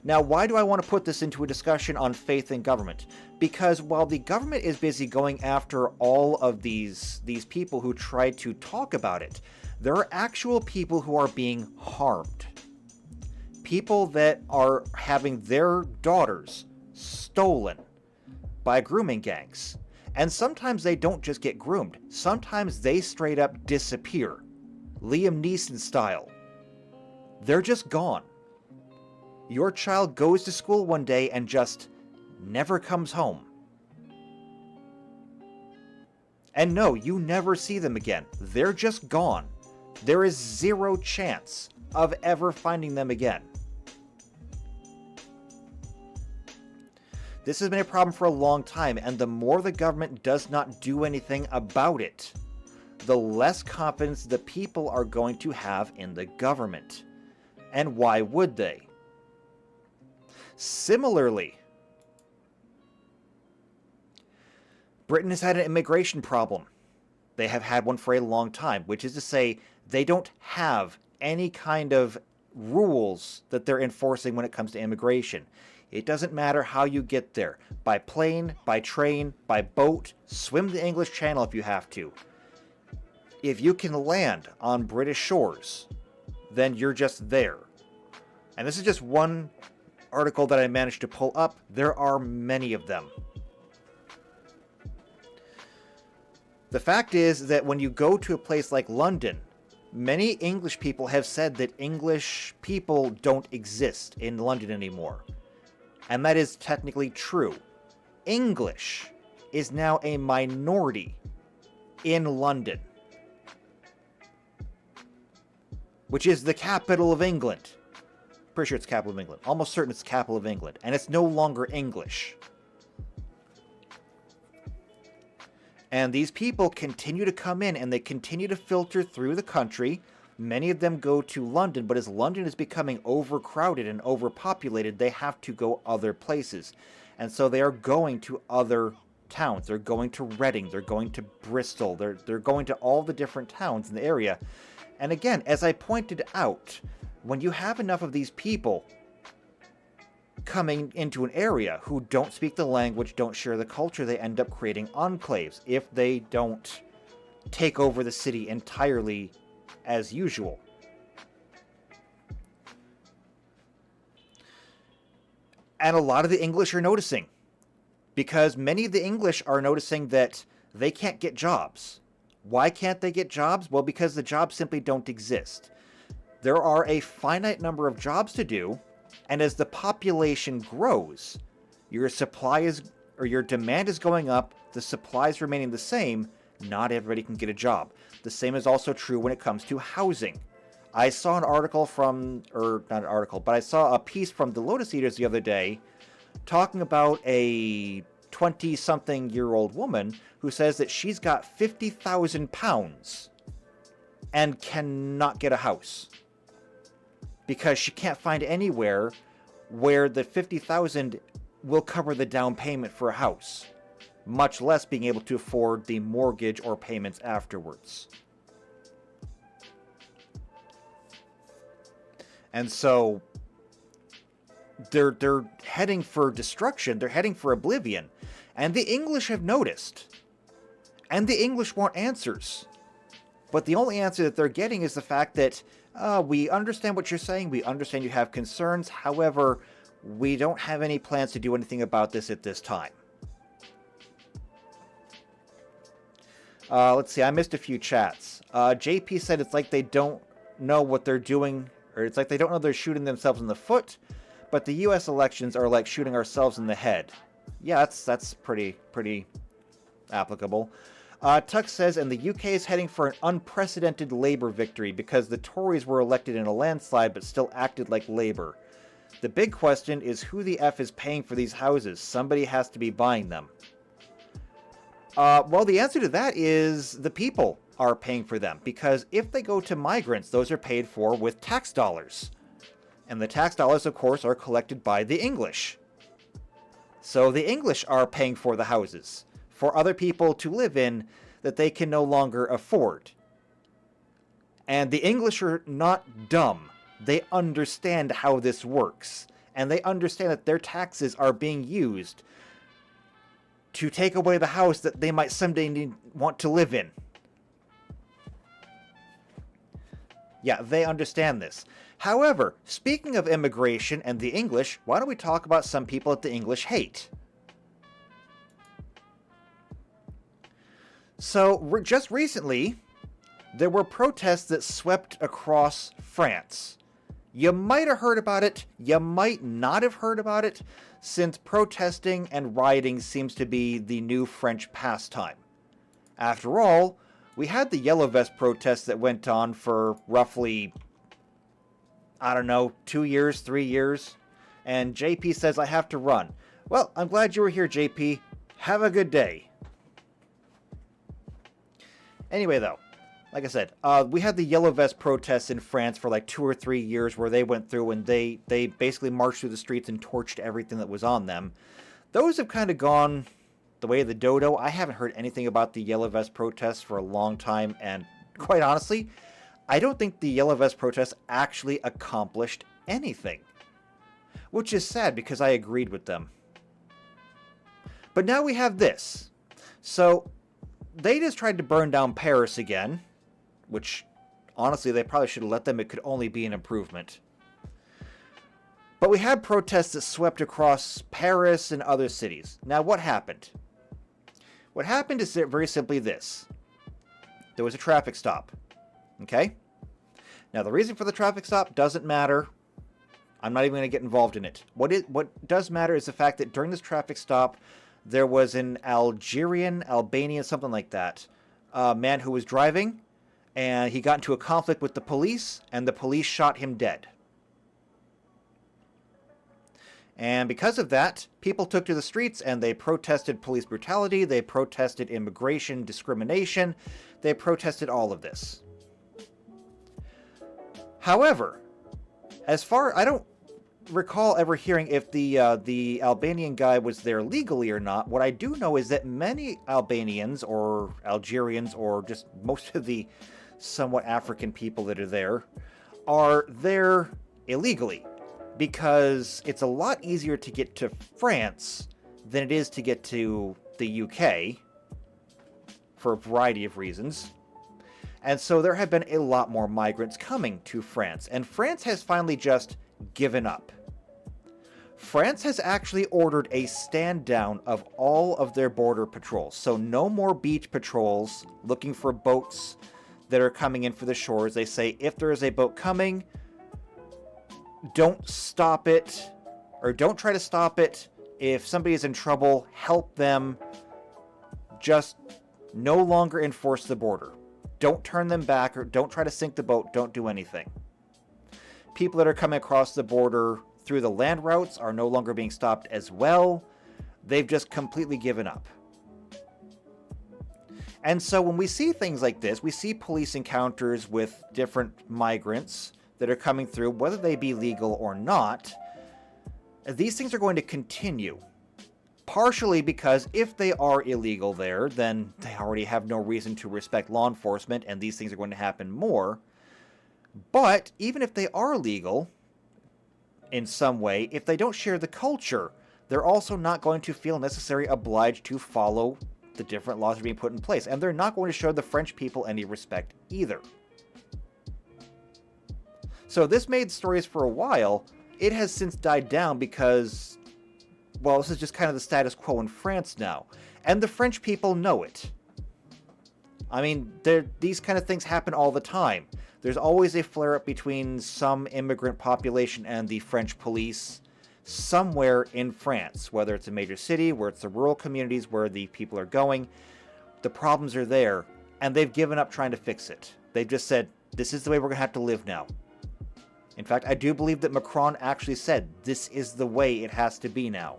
Now, why do I want to put this into a discussion on faith in government? Because while the government is busy going after all of these people who try to talk about it, there are actual people who are being harmed. People that are having their daughters stolen by grooming gangs. And sometimes they don't just get groomed. Sometimes they straight up disappear. Liam Neeson style. They're just gone. Your child goes to school one day and just never comes home. And no, you never see them again. They're just gone. There is zero chance of ever finding them again. This has been a problem for a long time, and the more the government does not do anything about it, the less confidence the people are going to have in the government. And why would they? Similarly, Britain has had an immigration problem. They have had one for a long time, which is to say they don't have any kind of rules that they're enforcing when it comes to immigration. It doesn't matter how you get there. By plane, by train, by boat, swim the English Channel if you have to. If you can land on British shores, then you're just there. And this is just one article that I managed to pull up. There are many of them. The fact is that when you go to a place like London, many English people have said that English people don't exist in London anymore. And that is technically true. English is now a minority in London. which is the capital of England. Pretty sure it's capital of England. Almost certain it's the capital of England. And it's no longer English. And these people continue to come in and they continue to filter through the country. Many of them go to London, but as London is becoming overcrowded and overpopulated, they have to go other places. And so they are going to other towns. They're going to Reading. They're going to Bristol. They're going to all the different towns in the area. And again, as I pointed out, when you have enough of these people coming into an area who don't speak the language, don't share the culture, they end up creating enclaves if they don't take over the city entirely as usual. And a lot of the English are noticing, because many of the English are noticing that they can't get jobs. Why can't they get jobs? Well, because the jobs simply don't exist. There are a finite number of jobs to do, and as the population grows, your demand is going up, the supply is remaining the same, not everybody can get a job. The same is also true when it comes to housing. I saw an article not an article, but I saw a piece from the Lotus Eaters the other day talking about a 20-something-year-old woman who says that she's got £50,000 and cannot get a house because she can't find anywhere where the $50,000 will cover the down payment for a house, much less being able to afford the mortgage or payments afterwards. And so they're heading for destruction, they're heading for oblivion, and the English have noticed. And the English want answers. But the only answer that they're getting is the fact that we understand what you're saying, we understand you have concerns, however, we don't have any plans to do anything about this at this time. Let's see, I missed a few chats. JP said it's like they don't know what they're doing, or it's like they don't know they're shooting themselves in the foot, but the US elections are like shooting ourselves in the head. Yeah, that's pretty applicable. Tuck says, and the UK is heading for an unprecedented Labour victory because the Tories were elected in a landslide but still acted like Labour. The big question is who the F is paying for these houses. Somebody has to be buying them. Well, the answer to that is the people are paying for them, because if they go to migrants, those are paid for with tax dollars. And the tax dollars, of course, are collected by the English. So the English are paying for the houses for other people to live in that they can no longer afford. And the English are not dumb. They understand how this works. And they understand that their taxes are being used to take away the house that they might someday want to live in. Yeah, they understand this. However, speaking of immigration and the English, why don't we talk about some people that the English hate? So, just recently, there were protests that swept across France. You might have heard about it, you might not have heard about it, since protesting and rioting seems to be the new French pastime. After all, we had the Yellow Vest protests that went on for roughly, 2 years, 3 years, and JP says I have to run. Well, I'm glad you were here, JP. Have a good day. Anyway, though, like I said, we had the Yellow Vest protests in France for like 2 or 3 years where they went through and they basically marched through the streets and torched everything that was on them. Those have kind of gone the way of the dodo. I haven't heard anything about the Yellow Vest protests for a long time, and quite honestly, I don't think the Yellow Vest protests actually accomplished anything. Which is sad because I agreed with them. But now we have this. So, they just tried to burn down Paris again, which, honestly, they probably should have let them. It could only be an improvement. But we had protests that swept across Paris and other cities. Now, what happened? What happened is very simply this. There was a traffic stop. Okay? Now, the reason for the traffic stop doesn't matter. I'm not even going to get involved in it. What does matter is the fact that during this traffic stop, there was an Albanian, something like that, man who was driving, and he got into a conflict with the police, and the police shot him dead. And because of that, people took to the streets and they protested police brutality, they protested immigration discrimination, they protested all of this. However, I don't recall ever hearing if the Albanian guy was there legally or not. What I do know is that many Albanians or Algerians or just most of the somewhat African people that are there illegally, because it's a lot easier to get to France than it is to get to the UK for a variety of reasons. And so there have been a lot more migrants coming to France, and France has finally just given up. France has actually ordered a stand down of all of their border patrols. So no more beach patrols looking for boats that are coming in for the shores. They say if there is a boat coming, don't stop it, or don't try to stop it. If somebody is in trouble, help them. Just no longer enforce the border. Don't turn them back, or don't try to sink the boat. Don't do anything. People that are coming across the border through the land routes are no longer being stopped as well. They've just completely given up. And so when we see things like this, we see police encounters with different migrants that are coming through, whether they be legal or not, these things are going to continue. Partially because if they are illegal there, then they already have no reason to respect law enforcement, and these things are going to happen more. But even if they are legal in some way, if they don't share the culture, they're also not going to feel necessarily obliged to follow the different laws that are being put in place. And they're not going to show the French people any respect either. So this made stories for a while. It has since died down because, well, this is just kind of the status quo in France now. And the French people know it. I mean, these kind of things happen all the time. There's always a flare-up between some immigrant population and the French police somewhere in France, whether it's a major city, where it's the rural communities where the people are going. The problems are there, and they've given up trying to fix it. They've just said, this is the way we're going to have to live now. In fact, I do believe that Macron actually said, this is the way it has to be now.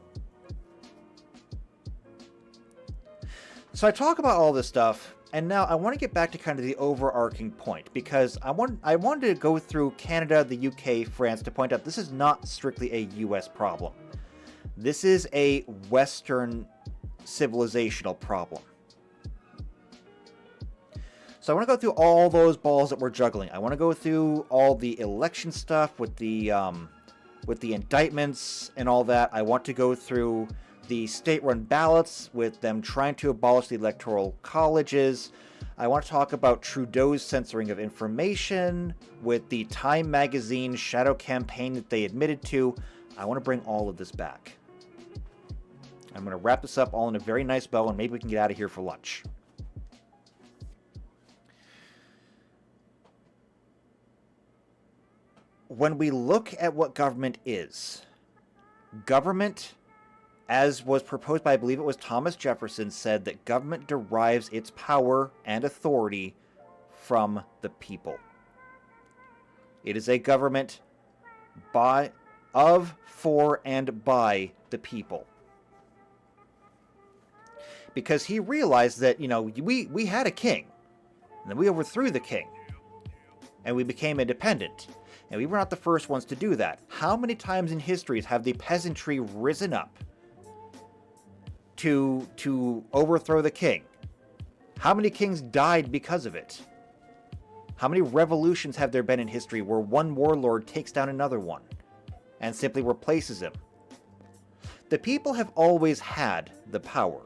So I talk about all this stuff, and now I want to get back to kind of the overarching point, because I wanted to go through Canada, the UK, France, to point out this is not strictly a US problem. This is a Western civilizational problem. So I want to go through all those balls that we're juggling. I want to go through all the election stuff with the indictments and all that. I want to go through the state-run ballots with them trying to abolish the electoral colleges. I want to talk about Trudeau's censoring of information with the Time magazine shadow campaign that they admitted to. I want to bring all of this back. I'm going to wrap this up all in a very nice bow, and maybe we can get out of here for lunch. When we look at what government is, government, as was proposed by, I believe it was Thomas Jefferson, said that government derives its power and authority from the people. It is a government of, for, and by the people. Because he realized that, we had a king, and then we overthrew the king, and we became independent. And we were not the first ones to do that. How many times in history have the peasantry risen up to overthrow the king? How many kings died because of it? How many revolutions have there been in history where one warlord takes down another one and simply replaces him? The people have always had the power.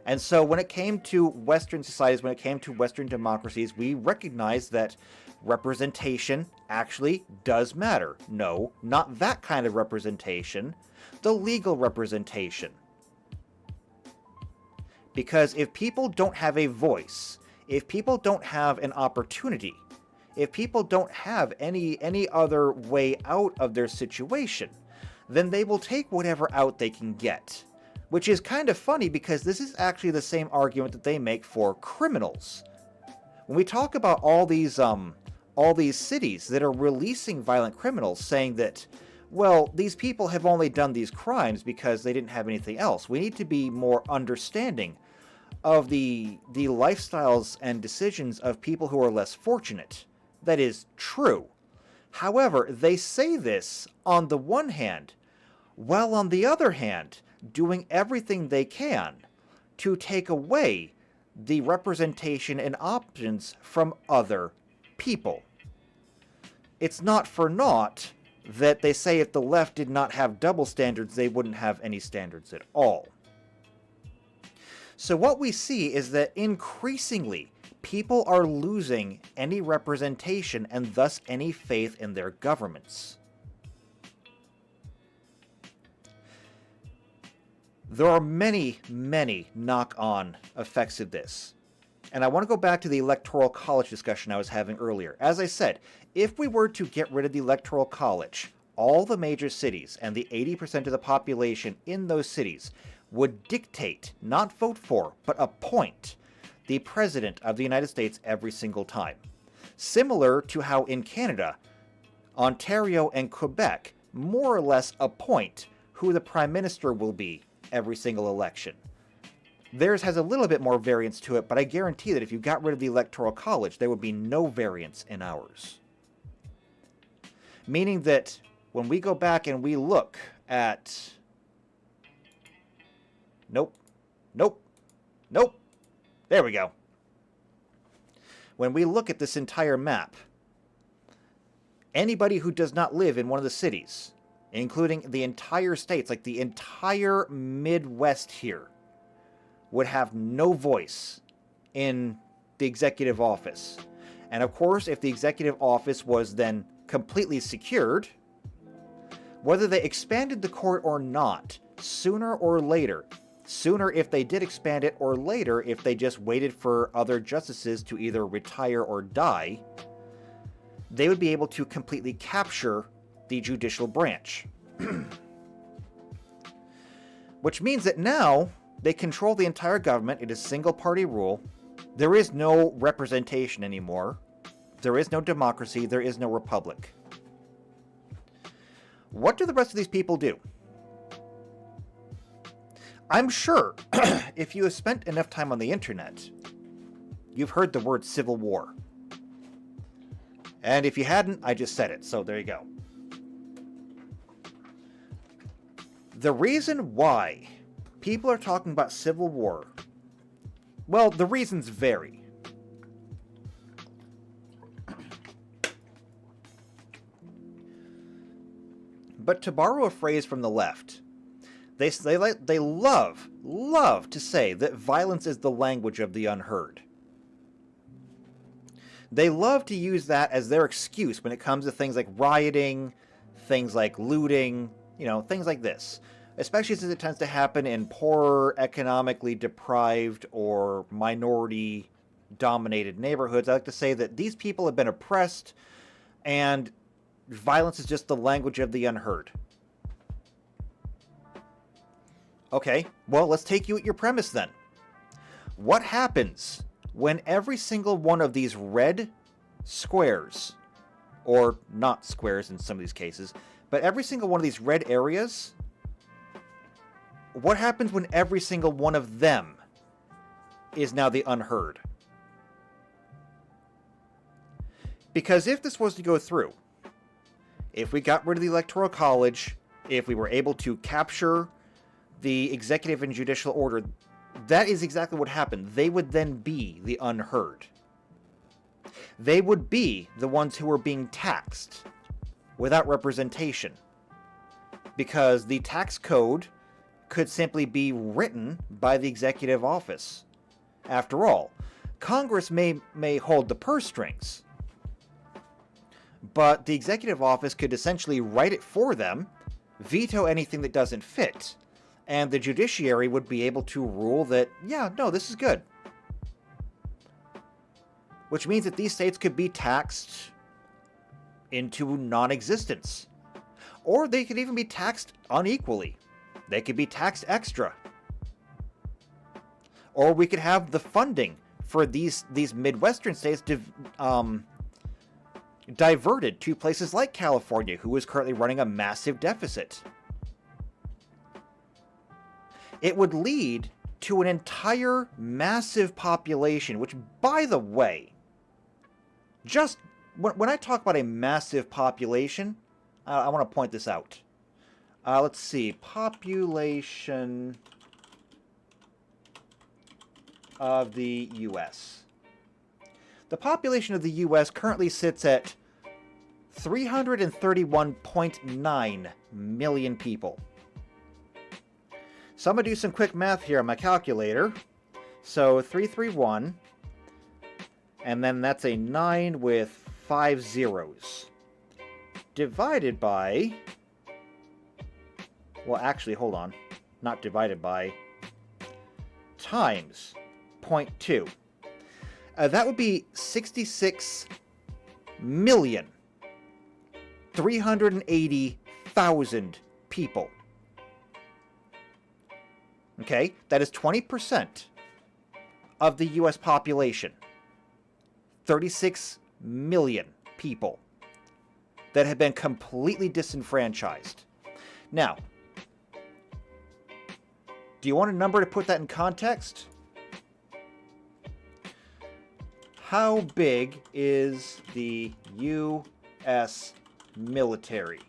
And so when it came to Western societies, when it came to Western democracies, we recognized that representation actually does matter. No, not that kind of representation. The legal representation. Because if people don't have a voice, if people don't have an opportunity, if people don't have any other way out of their situation, then they will take whatever out they can get. Which is kind of funny, because this is actually the same argument that they make for criminals. When we talk about all these cities that are releasing violent criminals, saying that, well, these people have only done these crimes because they didn't have anything else. We need to be more understanding of the lifestyles and decisions of people who are less fortunate. That is true. However, they say this on the one hand, while on the other hand, doing everything they can to take away the representation and options from other people. It's not for naught that they say if the left did not have double standards, they wouldn't have any standards at all. So what we see is that increasingly, people are losing any representation and thus any faith in their governments. There are many, many knock-on effects of this. And I want to go back to the Electoral College discussion I was having earlier. As I said, if we were to get rid of the Electoral College, all the major cities and the 80% of the population in those cities would dictate, not vote for, but appoint the President of the United States every single time. Similar to how in Canada, Ontario and Quebec more or less appoint who the Prime Minister will be every single election. Theirs has a little bit more variance to it, but I guarantee that if you got rid of the Electoral College, there would be no variance in ours. Meaning that when we go back and we look at... Nope. There we go. When we look at this entire map, anybody who does not live in one of the cities, including the entire states, like the entire Midwest here, would have no voice in the executive office. And of course, if the executive office was then completely secured, whether they expanded the court or not, sooner or later, sooner if they did expand it, or later if they just waited for other justices to either retire or die, they would be able to completely capture the judicial branch. Which means that now they control the entire government. It is single-party rule. There is no representation anymore. There is no democracy. There is no republic. What do the rest of these people do? I'm sure if you have spent enough time on the internet, you've heard the word civil war. And if you hadn't, I just said it, so there you go. The reason why people are talking about civil war, well, the reasons vary. But to borrow a phrase from the left, they love to say that violence is the language of the unheard. They love to use that as their excuse when it comes to things like rioting, things like looting, things like this. Especially since it tends to happen in poorer, economically deprived, or minority-dominated neighborhoods. I like to say that these people have been oppressed, and violence is just the language of the unheard. Okay, well, let's take you at your premise then. What happens when every single one of these red squares, or not squares in some of these cases, but every single one of these red areas, what happens when every single one of them is now the unheard? Because if this was to go through, if we got rid of the Electoral College, if we were able to capture the executive and judicial order, that is exactly what happened. They would then be the unheard. They would be the ones who were being taxed without representation. Because the tax code could simply be written by the executive office. After all, Congress may hold the purse strings, but the executive office could essentially write it for them, veto anything that doesn't fit, and the judiciary would be able to rule that, yeah, no, this is good. Which means that these states could be taxed into non-existence. Or they could even be taxed unequally. They could be taxed extra. Or we could have the funding for these Midwestern states diverted to places like California, who is currently running a massive deficit. It would lead to an entire massive population, which, by the way, just when I talk about a massive population, I want to point this out. Let's see, population of the U.S. The population of the U.S. currently sits at 331.9 million people. So I'm going to do some quick math here on my calculator. So 331, and then that's a 9 with 5 zeros. Divided by, well, actually, hold on. Not divided by, times 0.2. That would be 66,380,000 people. Okay, that is 20% of the U.S. population. 36 million people that have been completely disenfranchised. Now, do you want a number to put that in context? How big is the U.S. military?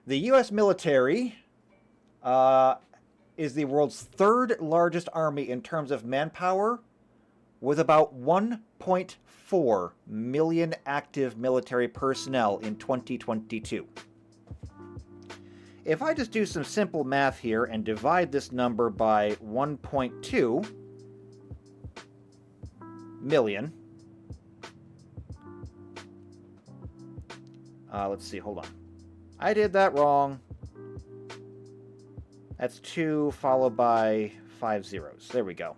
The U.S. military is the world's third largest army in terms of manpower, with about 1.4 million active military personnel in 2022. If I just do some simple math here and divide this number by 1.2 million, let's see, hold on. I did that wrong. That's 2 followed by 5 zeros. There we go.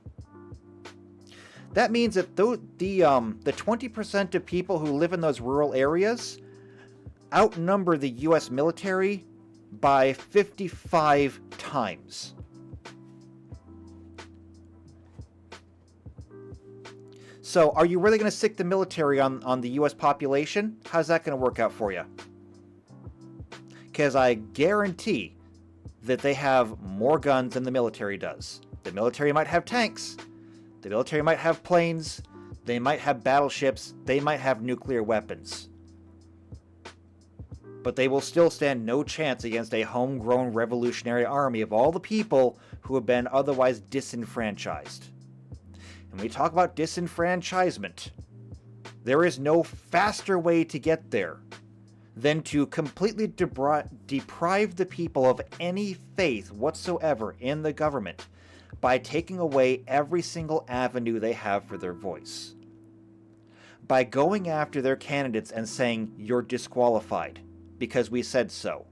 That means that the 20% of people who live in those rural areas outnumber the U.S. military by 55 times. So, are you really going to stick the military on the U.S. population? How's that going to work out for you? Because I guarantee that they have more guns than the military does. The military might have tanks. The military might have planes. They might have battleships. They might have nuclear weapons. But they will still stand no chance against a homegrown revolutionary army of all the people who have been otherwise disenfranchised. And when we talk about disenfranchisement, there is no faster way to get there than to completely deprive the people of any faith whatsoever in the government by taking away every single avenue they have for their voice. By going after their candidates and saying, "You're disqualified because we said so."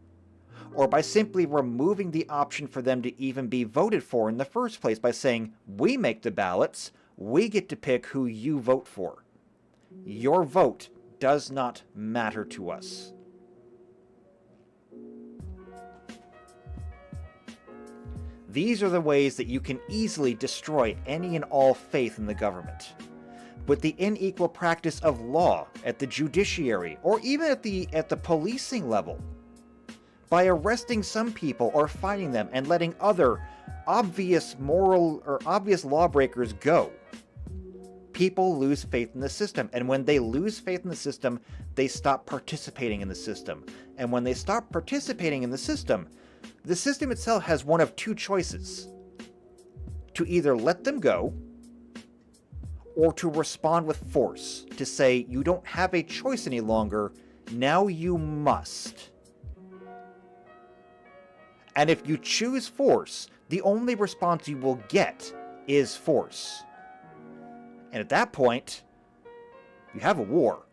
Or by simply removing the option for them to even be voted for in the first place by saying, "We make the ballots, we get to pick who you vote for. Your vote does not matter to us." These are the ways that you can easily destroy any and all faith in the government. With the unequal practice of law at the judiciary or even at the policing level, by arresting some people or fining them and letting other obvious moral or obvious lawbreakers go, people lose faith in the system. And when they lose faith in the system, they stop participating in the system. And when they stop participating in the system itself has one of two choices: to either let them go or to respond with force, to say, "You don't have a choice any longer, now you must." And if you choose force, the only response you will get is force. And at that point, you have a war.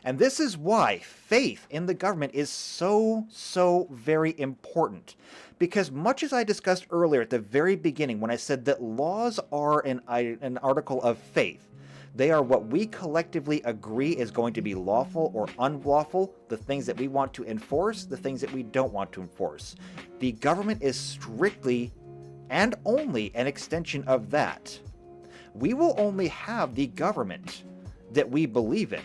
And this is why faith in the government is so very important. Because much as I discussed earlier at the very beginning when I said that laws are an article of faith, they are what we collectively agree is going to be lawful or unlawful, the things that we want to enforce, the things that we don't want to enforce. The government is strictly and only an extension of that. We will only have the government that we believe in.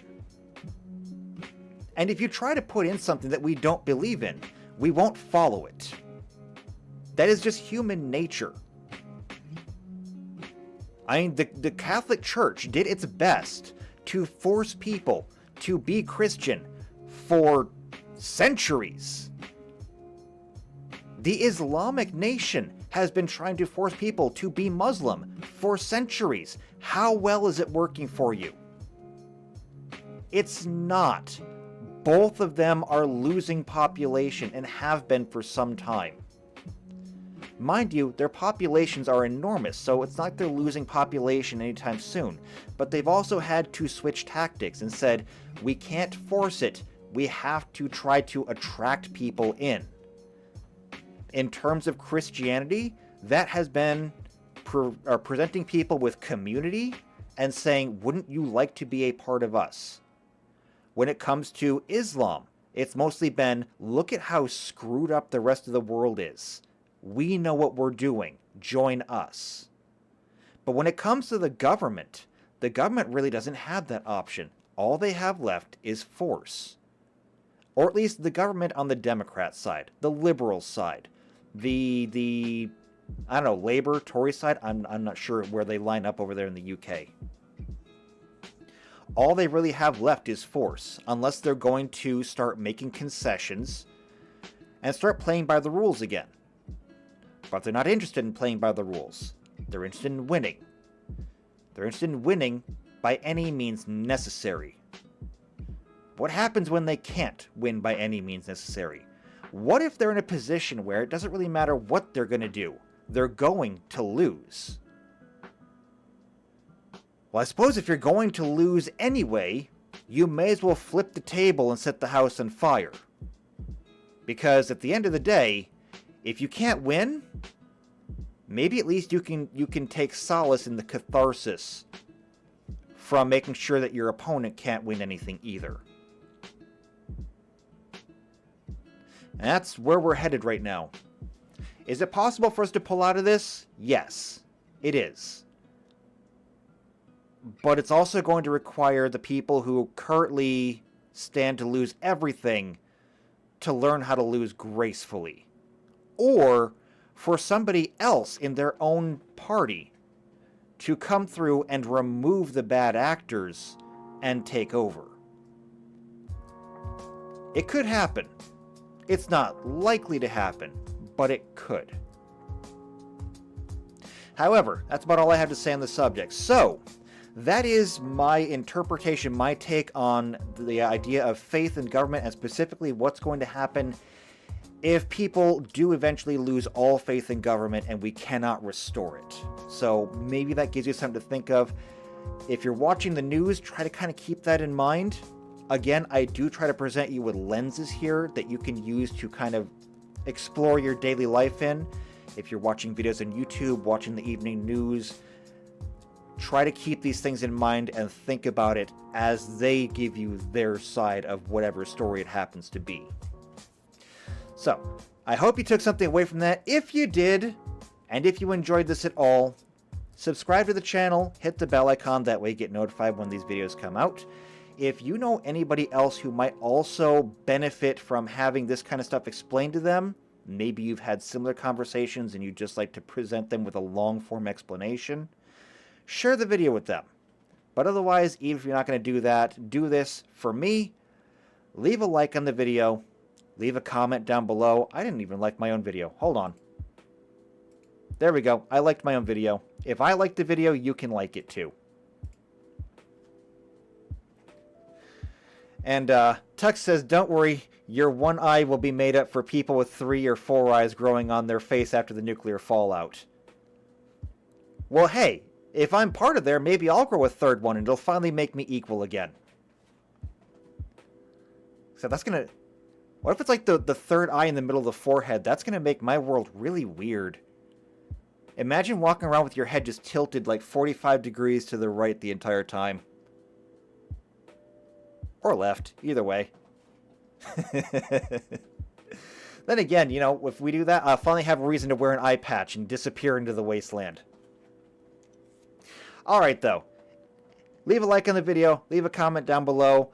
And if you try to put in something that we don't believe in, we won't follow it. That is just human nature. I mean, the Catholic Church did its best to force people to be Christian for centuries. The Islamic nation has been trying to force people to be Muslim for centuries. How well is it working for you? It's not. Both of them are losing population and have been for some time. Mind you, their populations are enormous, so it's not like they're losing population anytime soon. But they've also had to switch tactics and said, we can't force it, we have to try to attract people in. In terms of Christianity, that has been presenting people with community and saying, wouldn't you like to be a part of us? When it comes to Islam, it's mostly been, look at how screwed up the rest of the world is. We know what we're doing. Join us. But when it comes to the government really doesn't have that option. All they have left is force. Or at least the government on the Democrat side, the liberal side, the I don't know, Labour, Tory side. I'm not sure where they line up over there in the UK. All they really have left is force, unless they're going to start making concessions and start playing by the rules again. But they're not interested in playing by the rules. They're interested in winning. They're interested in winning by any means necessary. What happens when they can't win by any means necessary? What if they're in a position where it doesn't really matter what they're going to do? They're going to lose. Well, I suppose if you're going to lose anyway, you may as well flip the table and set the house on fire. Because at the end of the day, if you can't win, maybe at least you can take solace in the catharsis from making sure that your opponent can't win anything either. And that's where we're headed right now. Is it possible for us to pull out of this? Yes, it is. But it's also going to require the people who currently stand to lose everything to learn how to lose gracefully. Or for somebody else in their own party to come through and remove the bad actors and take over. It could happen. It's not likely to happen, but it could. However, that's about all I have to say on the subject. So, that is my interpretation, my take on the idea of faith in government, and specifically what's going to happen if people do eventually lose all faith in government and we cannot restore it. So maybe that gives you something to think of. If you're watching the news, try to kind of keep that in mind. Again, I do try to present you with lenses here that you can use to kind of explore your daily life in. If you're watching videos on YouTube, watching the evening news, try to keep these things in mind and think about it as they give you their side of whatever story it happens to be. So, I hope you took something away from that. If you did, and if you enjoyed this at all, subscribe to the channel, hit the bell icon, that way you get notified when these videos come out. If you know anybody else who might also benefit from having this kind of stuff explained to them, maybe you've had similar conversations and you'd just like to present them with a long-form explanation, share the video with them. But otherwise, even if you're not going to do that, do this for me. Leave a like on the video. Leave a comment down below. I didn't even like my own video. Hold on. There we go. I liked my own video. If I liked the video, you can like it too. And Tux says, don't worry, your one eye will be made up for people with 3 or 4 eyes growing on their face after the nuclear fallout. Well, hey, if I'm part of there, maybe I'll grow a 3rd one and it'll finally make me equal again. So that's gonna... What if it's like the 3rd eye in the middle of the forehead? That's gonna make my world really weird. Imagine walking around with your head just tilted like 45 degrees to the right the entire time. Or left, either way. Then again, you know, if we do that, I'll finally have a reason to wear an eye patch and disappear into the wasteland. Alright, though. Leave a like on the video. Leave a comment down below.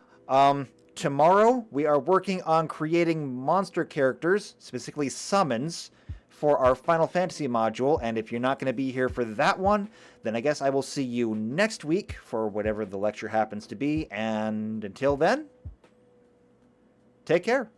Tomorrow, we are working on creating monster characters, specifically summons, for our Final Fantasy module. And if you're not going to be here for that one, then I guess I will see you next week for whatever the lecture happens to be. And until then, take care.